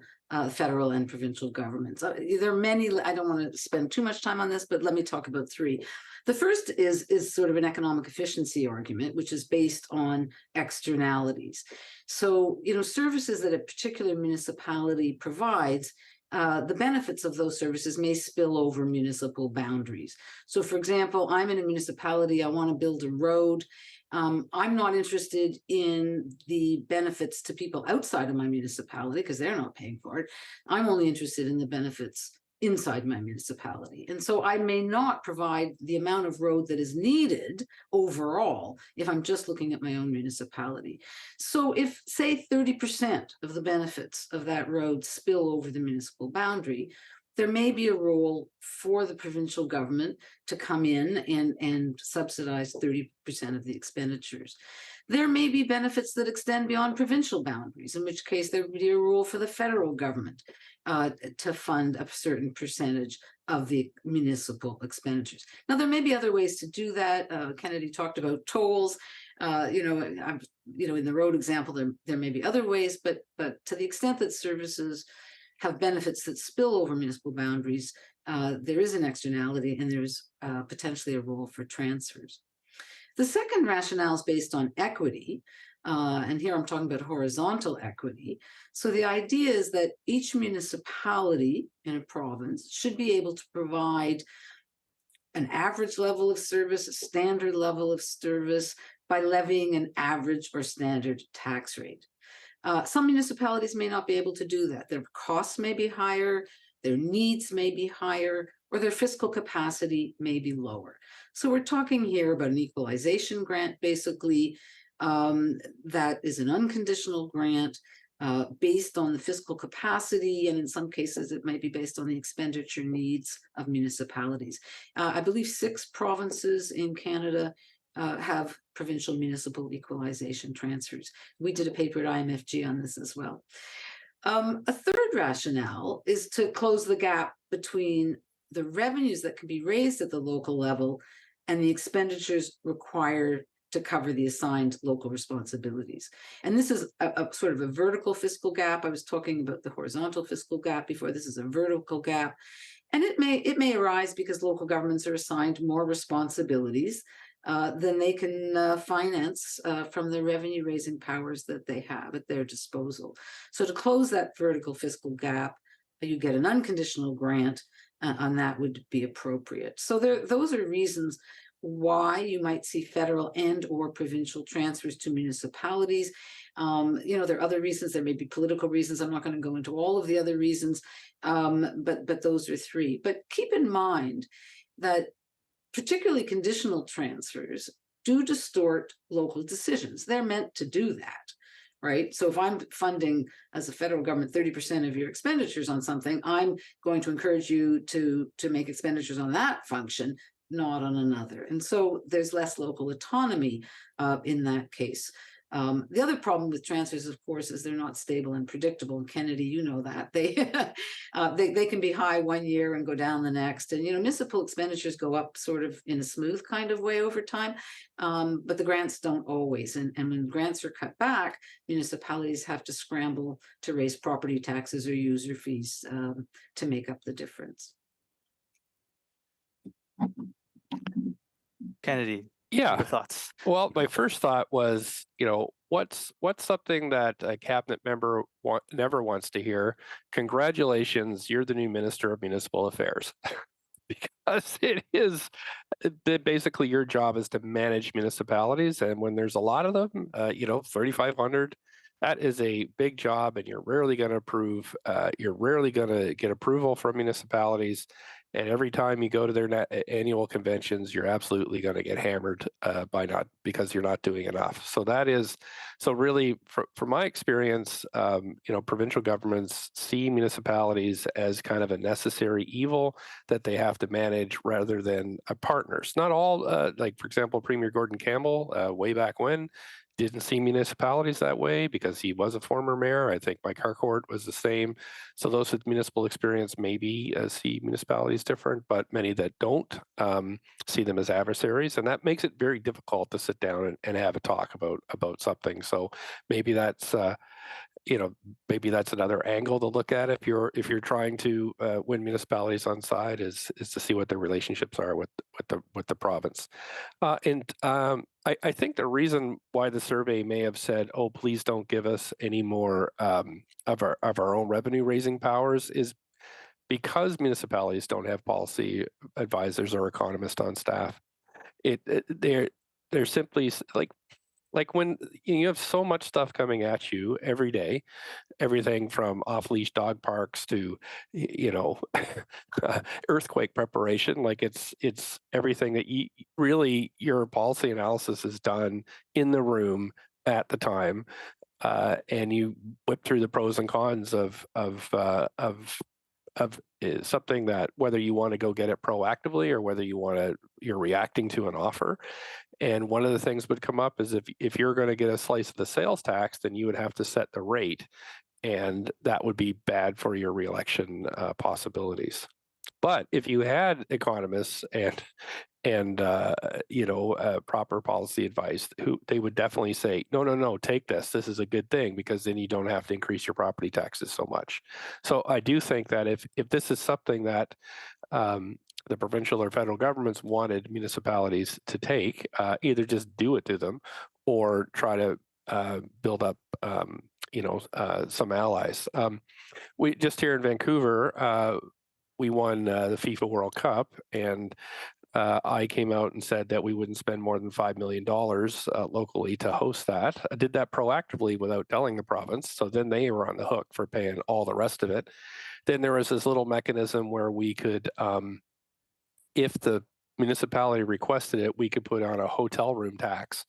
federal and provincial governments. There are many. I don't want to spend too much time on this, but let me talk about three. The first is sort of an economic efficiency argument, which is based on externalities. So, services that a particular municipality provides, the benefits of those services may spill over municipal boundaries. So, for example, I'm in a municipality, I want to build a road. I'm not interested in the benefits to people outside of my municipality because they're not paying for it. I'm only interested in the benefits inside my municipality. And so I may not provide the amount of road that is needed overall if I'm just looking at my own municipality. So if, say, 30% of the benefits of that road spill over the municipal boundary, there may be a role for the provincial government to come in and subsidize 30% of the expenditures. There may be benefits that extend beyond provincial boundaries, in which case there would be a role for the federal government to fund a certain percentage of the municipal expenditures. Now, there may be other ways to do that. Kennedy talked about tolls. In the road example, there may be other ways, but to the extent that services have benefits that spill over municipal boundaries, there is an externality and there's potentially a role for transfers. The second rationale is based on equity, and here I'm talking about horizontal equity. So the idea is that each municipality in a province should be able to provide an average level of service, a standard level of service, by levying an average or standard tax rate. Some municipalities may not be able to do that. Their costs may be higher, their needs may be higher, or their fiscal capacity may be lower. So we're talking here about an equalization grant, basically, that is an unconditional grant based on the fiscal capacity, and in some cases it might be based on the expenditure needs of municipalities. I believe 6 provinces in Canada have provincial municipal equalization transfers. We did a paper at IMFG on this as well. A third rationale is to close the gap between the revenues that can be raised at the local level and the expenditures required to cover the assigned local responsibilities. And this is a sort of a vertical fiscal gap. I was talking about the horizontal fiscal gap before. This is a vertical gap. And it may arise because local governments are assigned more responsibilities than they can finance from the revenue raising powers that they have at their disposal. So to close that vertical fiscal gap, you get an unconditional grant, and that would be appropriate. So those are reasons why you might see federal and or provincial transfers to municipalities. There are other reasons. There may be political reasons. I'm not going to go into all of the other reasons, but those are 3. But keep in mind that particularly conditional transfers do distort local decisions. They're meant to do that, right? So if I'm funding as a federal government 30% of your expenditures on something, I'm going to encourage you to make expenditures on that function, not on another. And so there's less local autonomy in that case. The other problem with transfers, of course, is they're not stable and predictable. And Kennedy, you know that. They can be high one year and go down the next. And, municipal expenditures go up sort of in a smooth kind of way over time, but the grants don't always. And when grants are cut back, municipalities have to scramble to raise property taxes or user fees to make up the difference. Kennedy, Yeah. your thoughts? Well, my first thought was, what's something that a cabinet member never wants to hear? Congratulations, you're the new Minister of Municipal Affairs. Because it is basically your job is to manage municipalities, and when there's a lot of them, 3,500, that is a big job, and you're rarely going to approve. You're rarely going to get approval from municipalities, and every time you go to their annual conventions, you're absolutely going to get hammered because you're not doing enough. So really, from my experience, provincial governments see municipalities as kind of a necessary evil that they have to manage rather than partners. Not all, for example, Premier Gordon Campbell, way back when, didn't see municipalities that way because he was a former mayor. I think Mike Harcourt was the same. So those with municipal experience maybe see municipalities different, but many that don't see them as adversaries. And that makes it very difficult to sit down and have a talk about something. So maybe that's another angle to look at if you're trying to win municipalities on side is to see what their relationships are with the province. I think the reason why the survey may have said, "Oh, please don't give us any more of our own revenue raising powers," is because municipalities don't have policy advisors or economists on staff. They're simply like when you have so much stuff coming at you every day, everything from off-leash dog parks to, earthquake preparation. Like it's everything that your policy analysis is done in the room at the time, and you whip through the pros and cons of is something that whether you want to go get it proactively or whether you're reacting to an offer. And one of the things would come up is if you're going to get a slice of the sales tax, then you would have to set the rate, and that would be bad for your reelection possibilities. But if you had economists and proper policy advice, they would definitely say, no, take this. This is a good thing because then you don't have to increase your property taxes so much. So I do think that if this is something that the provincial or federal governments wanted municipalities to take, either just do it to them or try to build up, some allies. We just here in Vancouver, we won the FIFA World Cup, and I came out and said that we wouldn't spend more than $5 million locally to host that. I did that proactively without telling the province, so then they were on the hook for paying all the rest of it. Then there was this little mechanism where we could, if the municipality requested it, we could put on a hotel room tax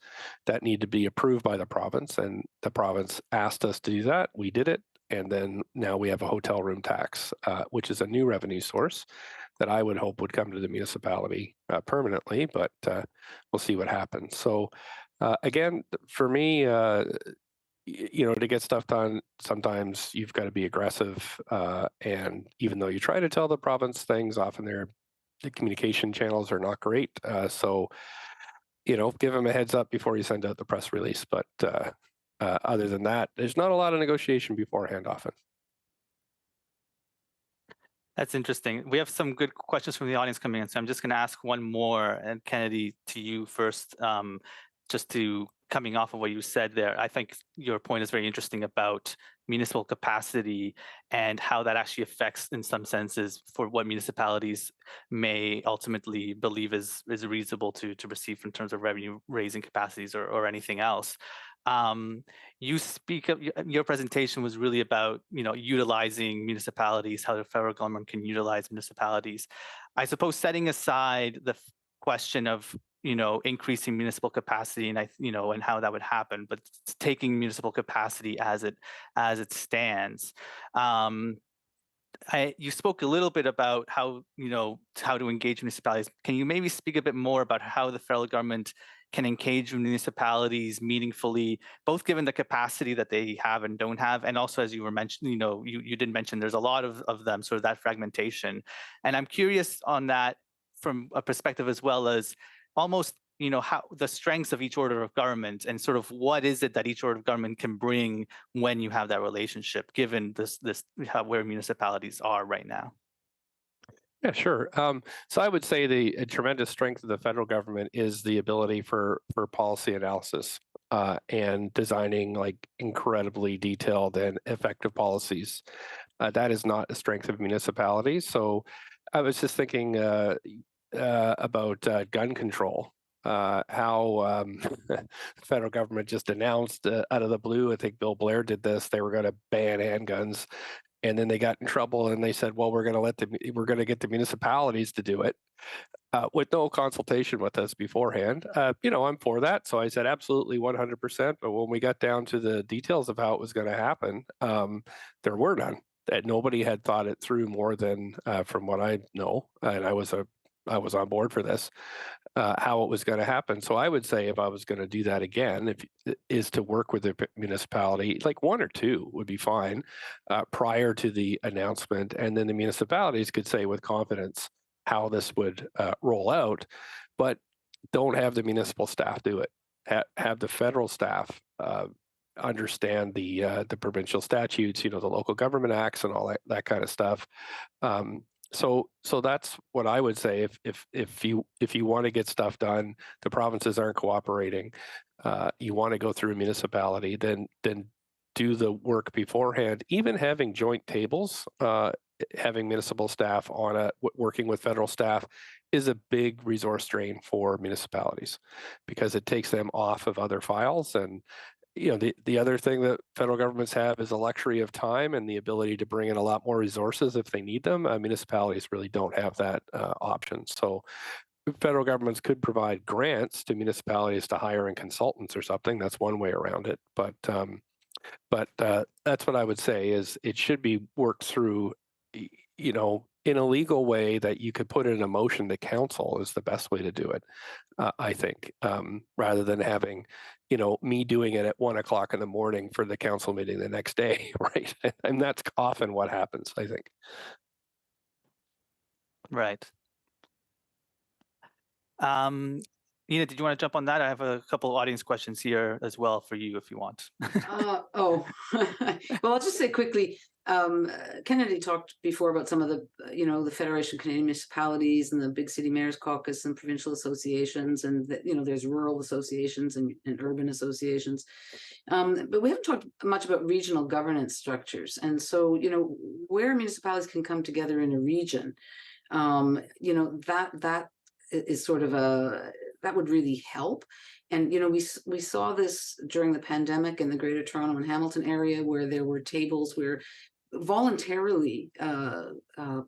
that needed to be approved by the province, and the province asked us to do that. We did it. And then now we have a hotel room tax, which is a new revenue source that I would hope would come to the municipality permanently, but we'll see what happens. So again, for me, to get stuff done, sometimes you've got to be aggressive. And even though you try to tell the province things, often the communication channels are not great. So give them a heads up before you send out the press release. But other than that, there's not a lot of negotiation beforehand often. That's interesting. We have some good questions from the audience coming in, so I'm just going to ask one more, and Kennedy, to you first, just to coming off of what you said there. I think your point is very interesting about municipal capacity and how that actually affects, in some senses, for what municipalities may ultimately believe is reasonable to receive in terms of revenue raising capacities or anything else. You speak of, your presentation was really about, utilizing municipalities, how the federal government can utilize municipalities. I suppose setting aside the question of, increasing municipal capacity and and how that would happen, but taking municipal capacity as it stands. You spoke a little bit about how to engage municipalities. Can you maybe speak a bit more about how the federal government can engage with municipalities meaningfully, both given the capacity that they have and don't have, and also, as you were mentioning, you did mention there's a lot of them, sort of that fragmentation. And I'm curious on that from a perspective as well as almost how the strengths of each order of government and sort of what is it that each order of government can bring when you have that relationship, given where municipalities are right now. Yeah, sure. So I would say a tremendous strength of the federal government is the ability for policy analysis and designing like incredibly detailed and effective policies. That is not a strength of municipalities. So I was just thinking about gun control. How the federal government just announced out of the blue, I think Bill Blair did this, they were going to ban handguns. And then they got in trouble and they said, well, we're going to get the municipalities to do it with no consultation with us beforehand. I'm for that. So I said, absolutely 100%. But when we got down to the details of how it was going to happen, there were none. That nobody had thought it through more than from what I know. And I was on board for this, how it was going to happen. So I would say if I was going to do that again, is to work with the municipality, like one or two would be fine prior to the announcement. And then the municipalities could say with confidence how this would roll out, but don't have the municipal staff do it. Have the federal staff understand the provincial statutes, the local government acts and all that kind of stuff. So that's what I would say. If you want to get stuff done, the provinces aren't cooperating. You want to go through a municipality, then do the work beforehand. Even having joint tables, having municipal staff on working with federal staff is a big resource drain for municipalities because it takes them off of other files. And the other thing that federal governments have is a luxury of time and the ability to bring in a lot more resources if they need them. Municipalities really don't have that option. So federal governments could provide grants to municipalities to hire in consultants or something. That's one way around it. But that's what I would say is it should be worked through, in a legal way that you could put in a motion to council is the best way to do it, I think, rather than having, me doing it at 1:00 in the morning for the council meeting the next day, right? And that's often what happens, I think. Right. Ina, did you want to jump on that? I have a couple audience questions here as well for you if you want. Well, I'll just say quickly, Kennedy talked before about some of the, the Federation of Canadian Municipalities and the Big City Mayors Caucus and provincial associations, and there's rural associations and urban associations. But we haven't talked much about regional governance structures. And so, where municipalities can come together in a region, that is sort of that would really help. And we saw this during the pandemic in the Greater Toronto and Hamilton area, where there were tables where voluntarily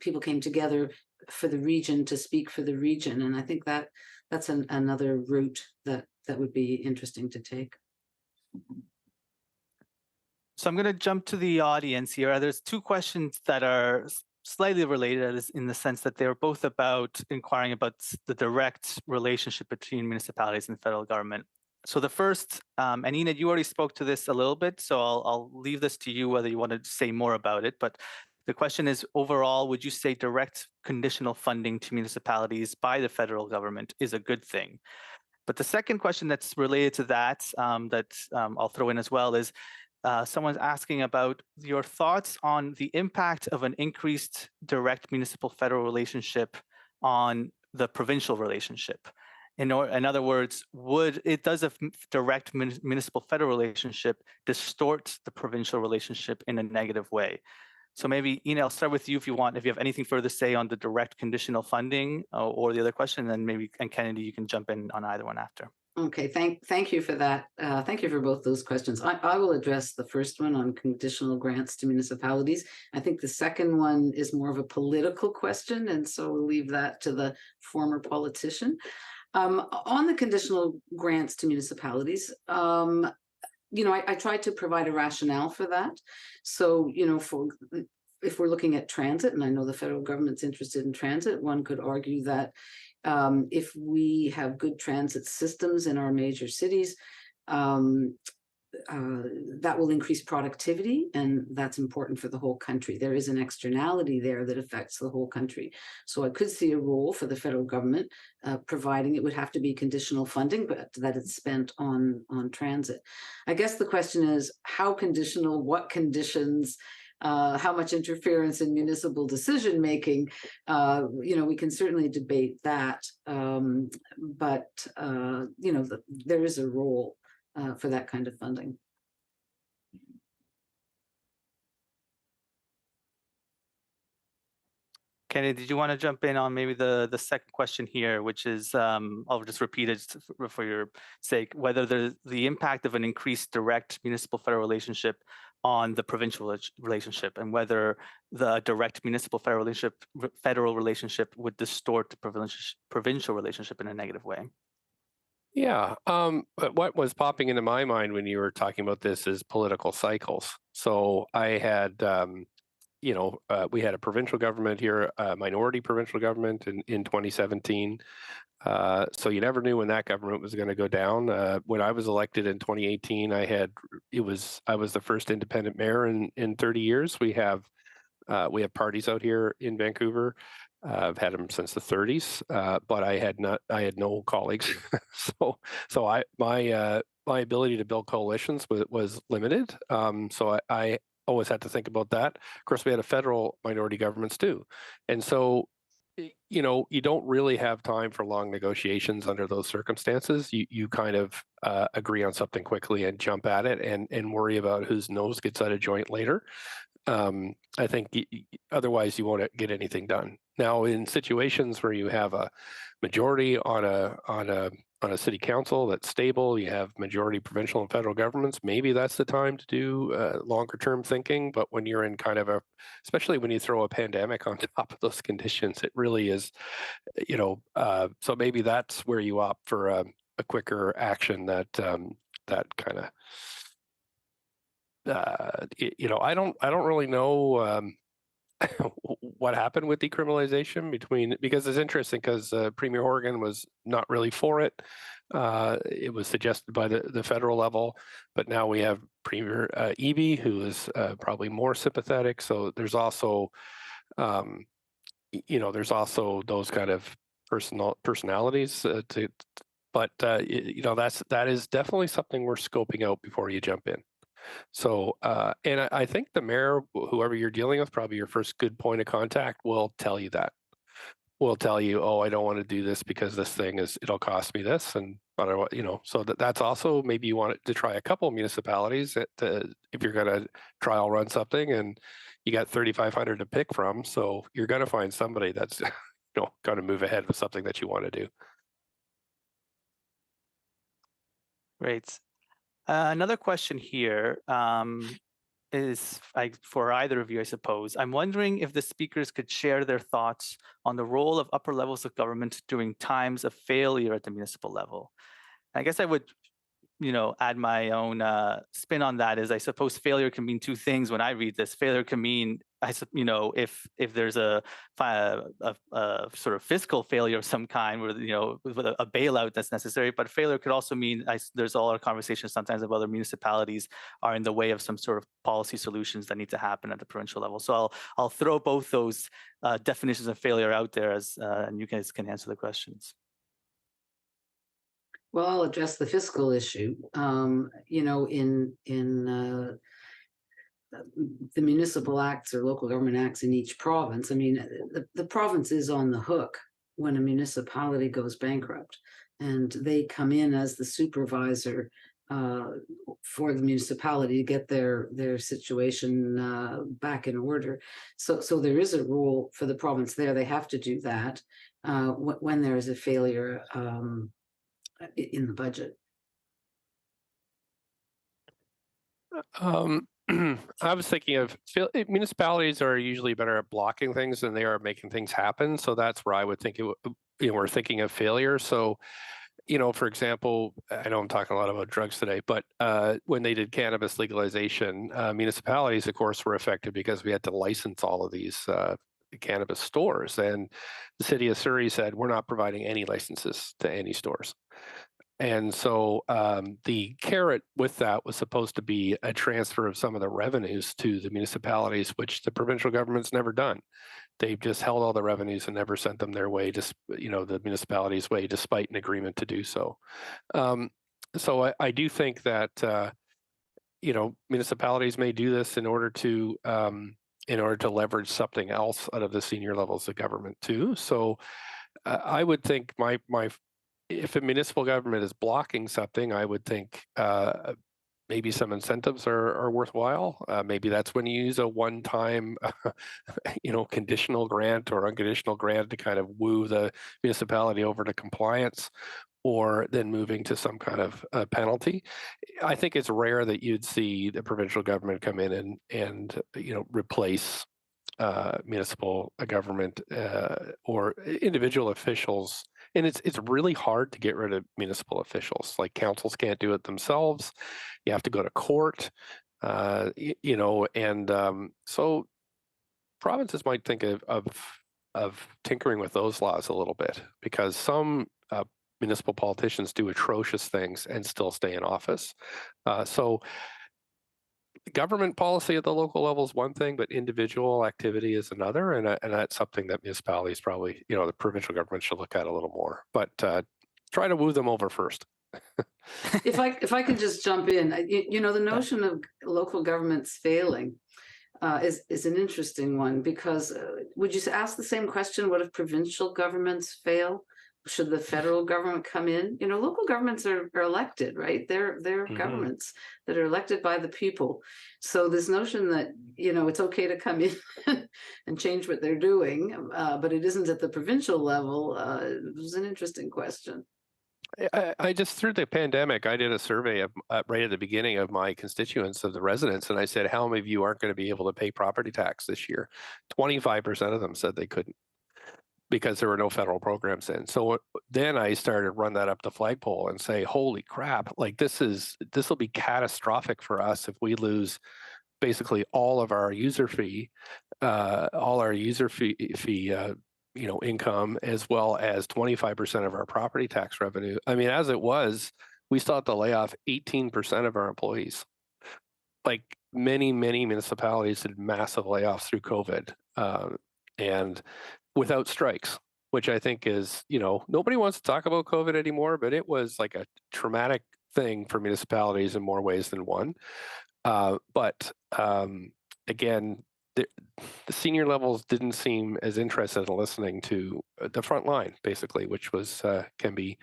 people came together for the region to speak for the region. And I think that's another route that would be interesting to take. So I'm going to jump to the audience here. There's two questions that are slightly related in the sense that they're both about inquiring about the direct relationship between municipalities and federal government. So the first, and Ina, you already spoke to this a little bit, so I'll leave this to you whether you want to say more about it. But the question is, overall, would you say direct conditional funding to municipalities by the federal government is a good thing? But the second question that's related to that, I'll throw in as well, is someone's asking about your thoughts on the impact of an increased direct municipal-federal relationship on the provincial relationship. In other words, does a direct municipal-federal relationship distort the provincial relationship in a negative way? So maybe, Ina, I'll start with you if you have anything further to say on the direct conditional funding or the other question, and then and Kennedy, you can jump in on either one after. Okay, thank you for that. Thank you for both those questions. I will address the first one on conditional grants to municipalities. I think the second one is more of a political question, and so we'll leave that to the former politician. On the conditional grants to municipalities, I tried to provide a rationale for that. So, if we're looking at transit, and I know the federal government's interested in transit, one could argue that if we have good transit systems in our major cities, that will increase productivity, and that's important for the whole country. There is an externality there that affects the whole country. So I could see a role for the federal government, providing it would have to be conditional funding, but that it's spent on transit. I guess the question is, how conditional, what conditions, how much interference in municipal decision making. We can certainly debate that, but there is a role for that kind of funding. Kennedy, did you want to jump in on maybe the second question here, which is, I'll just repeat it for your sake, whether the impact of an increased direct municipal-federal relationship on the provincial relationship, and whether the direct municipal-federal relationship would distort the provincial relationship in a negative way. Yeah. But what was popping into my mind when you were talking about this is political cycles. So I had, we had a provincial government here, a minority provincial government in 2017. So you never knew when that government was going to go down. When I was elected in 2018, I was the first independent mayor in 30 years. We have parties out here in Vancouver. I've had them since the 30s, but I had no colleagues. so my ability to build coalitions was limited. So I always had to think about that. Of course, we had a federal minority governments too. And so, you don't really have time for long negotiations under those circumstances. You kind of agree on something quickly and jump at it and worry about whose nose gets out of joint later. I think otherwise you won't get anything done. Now, in situations where you have a majority on a city council that's stable, you have majority provincial and federal governments, maybe that's the time to do longer term thinking. But when you're in kind of especially when you throw a pandemic on top of those conditions, it really is, so maybe that's where you opt for a quicker action that kind of, I don't really know what happened with decriminalization because it's interesting because Premier Horgan was not really for it. It was suggested by the federal level, but now we have Premier Eby, who is probably more sympathetic. So there's also, there's also those kind of personalities but that is definitely something we're scoping out before you jump in. So, and I think the mayor, whoever you're dealing with, probably your first good point of contact, will tell you that. Will tell you, oh, I don't want to do this because this thing it'll cost me this, and so that's also maybe you want to try a couple of municipalities if you're going to trial run something, and you got 3,500 to pick from, so you're going to find somebody that's going to move ahead with something that you want to do. Great. Another question here is for either of you, I suppose. I'm wondering if the speakers could share their thoughts on the role of upper levels of government during times of failure at the municipal level. I guess I would, add my own spin on that. Is I suppose failure can mean two things. When I read this, failure can mean, if there's a sort of fiscal failure of some kind, where with a bailout that's necessary. But failure could also mean there's all our conversations sometimes of other municipalities are in the way of some sort of policy solutions that need to happen at the provincial level. So I'll throw both those definitions of failure out there and you guys can answer the questions. Well, I'll address the fiscal issue. In the municipal acts or local government acts in each province, I mean, the province is on the hook when a municipality goes bankrupt, and they come in as the supervisor for the municipality to get their situation back in order. So there is a role for the province there. They have to do that when there is a failure in the budget. I was thinking of municipalities are usually better at blocking things than they are making things happen. So that's where I would think we're thinking of failure. So, for example, I know I'm talking a lot about drugs today, but when they did cannabis legalization, municipalities, of course, were affected because we had to license all of these cannabis stores. And the city of Surrey said, we're not providing any licenses to any stores. And so the carrot with that was supposed to be a transfer of some of the revenues to the municipalities, which the provincial government's never done. They've just held all the revenues and never sent them their way, just the municipalities' way, despite an agreement to do so. So I do think that municipalities may do this in order to leverage something else out of the senior levels of government too. So I would think if a municipal government is blocking something, I would think maybe some incentives are worthwhile. Maybe that's when you use a one-time, conditional grant or unconditional grant to kind of woo the municipality over to compliance, or then moving to some kind of penalty. I think it's rare that you'd see the provincial government come in and replace municipal government or individual officials. And it's really hard to get rid of municipal officials. Like councils can't do it themselves. You have to go to court, so provinces might think of tinkering with those laws a little bit, because some municipal politicians do atrocious things and still stay in office. So government policy at the local level is one thing, but individual activity is another, and that's something that municipalities probably, the provincial government should look at a little more. But try to woo them over first. If I could just jump in, the notion of local governments failing is an interesting one, because would you ask the same question? What if provincial governments fail? Should the federal government come in? Local governments are elected, right? They're governments that are elected by the people. So this notion that, it's okay to come in and change what they're doing, but it isn't at the provincial level, was an interesting question. I just, through the pandemic, I did a survey of right at the beginning of my constituents, of the residents, and I said, how many of you aren't going to be able to pay property tax this year? 25% of them said they couldn't, because there were no federal programs in. So then I started to run that up the flagpole and say, holy crap, like this will be catastrophic for us if we lose basically all of our user fee, income, as well as 25% of our property tax revenue. I mean, as it was, we still had to lay off 18% of our employees. Like many municipalities did massive layoffs through COVID, and without strikes, which I think is, nobody wants to talk about COVID anymore, but it was like a traumatic thing for municipalities in more ways than one. But again, the senior levels didn't seem as interested in listening to the front line, basically, which was can be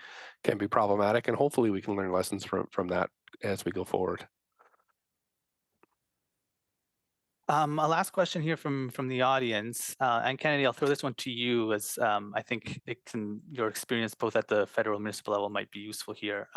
problematic, and hopefully we can learn lessons from that as we go forward. A last question here from the audience, and Kennedy, I'll throw this one to you, as I think your experience both at the federal and municipal level might be useful here.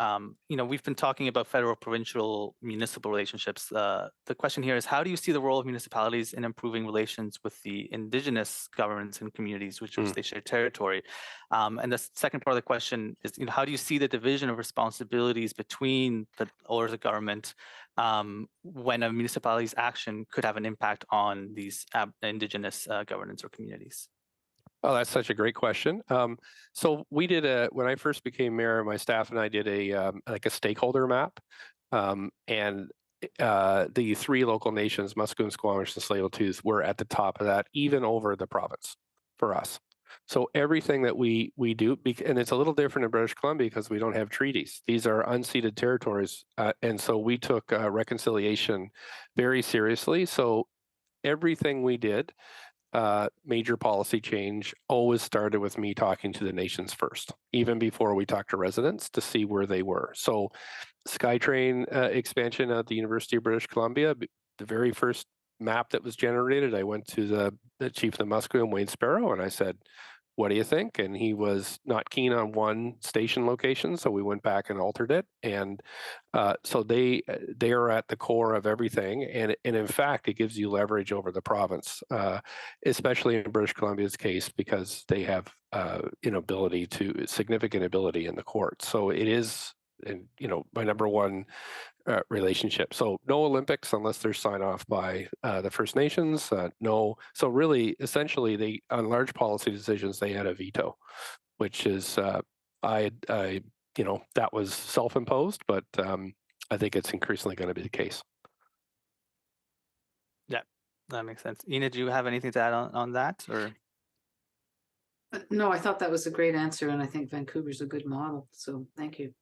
We've been talking about federal, provincial, municipal relationships. The question here is, how do you see the role of municipalities in improving relations with the Indigenous governments and communities which they share territory? And the second part of the question is, how do you see the division of responsibilities between the orders of government when a municipality's action could have an impact on these Indigenous governance or communities? Oh, that's such a great question. So we did when I first became mayor, my staff and I did a stakeholder map, and the three local nations, Musqueam, Squamish, and Tsleil-Waututh, were at the top of that, even over the province for us. So everything that we do, and it's a little different in British Columbia because we don't have treaties. These are unceded territories, and so we took reconciliation very seriously. So everything we did, major policy change, always started with me talking to the nations first, even before we talked to residents to see where they were. So SkyTrain expansion at the University of British Columbia, the very first map that was generated, I went to the chief of the Musqueam, Wayne Sparrow, and I said, what do you think? And he was not keen on one station location, so we went back and altered it. And so they are at the core of everything, and in fact, it gives you leverage over the province, especially in British Columbia's case, because they have significant ability in the court. So it is, my number one relationship. So no Olympics unless they're signed off by the First Nations. No. So really, essentially, on large policy decisions, they had a veto, which is that was self-imposed, but I think it's increasingly going to be the case. Yeah, that makes sense. Ina, do you have anything to add on that, or? No, I thought that was a great answer, and I think Vancouver's a good model. So thank you.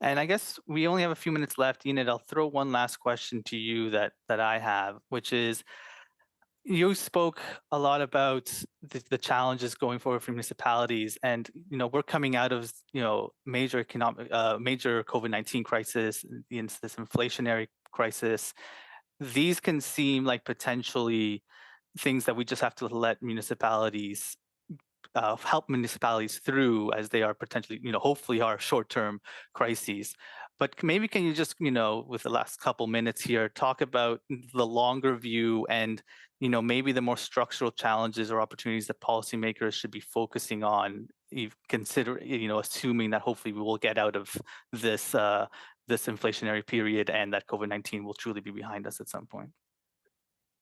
And I guess we only have a few minutes left. Enid, I'll throw one last question to you that I have, which is, you spoke a lot about the challenges going forward for municipalities, and we're coming out of major COVID-19 crisis, this inflationary crisis. These can seem like potentially things that we just have to let municipalities help municipalities through, as they are potentially, hopefully are short-term crises. But maybe can you just, with the last couple minutes here, talk about the longer view and, maybe the more structural challenges or opportunities that policymakers should be focusing on, assuming that hopefully we will get out of this this inflationary period and that COVID-19 will truly be behind us at some point?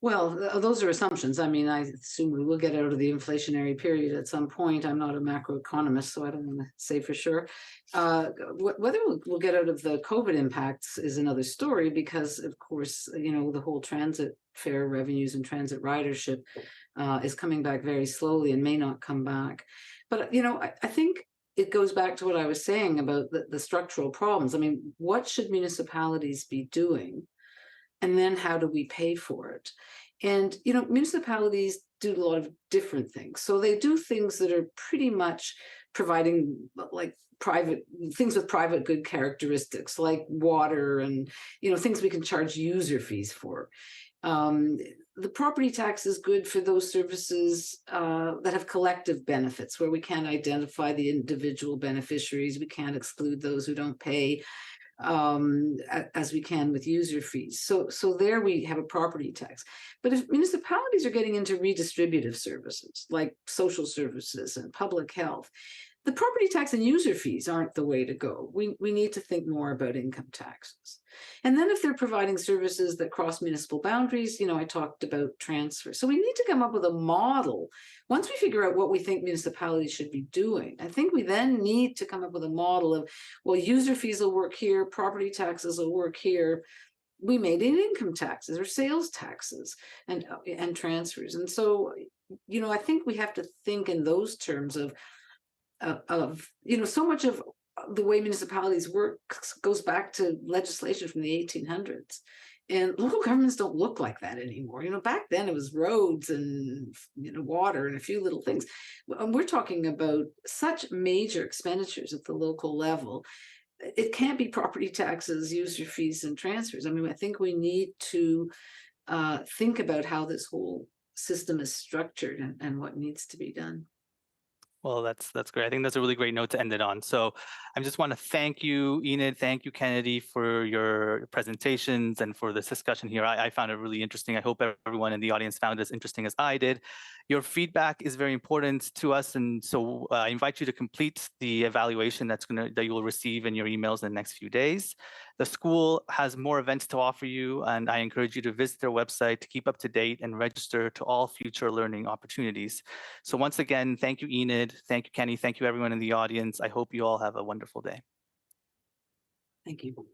Well, those are assumptions. I mean, I assume we will get out of the inflationary period at some point. I'm not a macroeconomist, so I don't want to say for sure. Whether we'll get out of the COVID impacts is another story, because, of course, the whole transit fare revenues and transit ridership is coming back very slowly and may not come back. But, I think it goes back to what I was saying about the structural problems. I mean, what should municipalities be doing? And then how do we pay for it? And, municipalities do a lot of different things. So they do things that are pretty much providing like private things with private good characteristics, like water and, things we can charge user fees for. The property tax is good for those services that have collective benefits, where we can't identify the individual beneficiaries. We can't exclude those who don't pay, as we can with user fees. So there we have a property tax. But if municipalities are getting into redistributive services like social services and public health, The property tax and user fees aren't the way to go. We need to think more about income taxes. And then if they're providing services that cross municipal boundaries, I talked about transfer. So we need to come up with a model. Once we figure out what we think municipalities should be doing, I think we then need to come up with a model of, well, user fees will work here, property taxes will work here. We made it income taxes or sales taxes and transfers. And so, I think we have to think in those terms of so much of the way municipalities work goes back to legislation from the 1800s, and local governments don't look like that anymore. Back then it was roads and water and a few little things. We're talking about such major expenditures at the local level. It can't be property taxes, user fees, and transfers. I think we need to think about how this whole system is structured and what needs to be done. Well, that's great. I think that's a really great note to end it on. So I just want to thank you, Enid, thank you, Kennedy, for your presentations and for this discussion here. I found it really interesting. I hope everyone in the audience found this interesting as I did. Your feedback is very important to us, and so I invite you to complete the evaluation that you will receive in your emails in the next few days. The school has more events to offer you, and I encourage you to visit their website to keep up to date and register to all future learning opportunities. So once again, thank you, Enid. Thank you, Kenny. Thank you, everyone in the audience. I hope you all have a wonderful day. Thank you.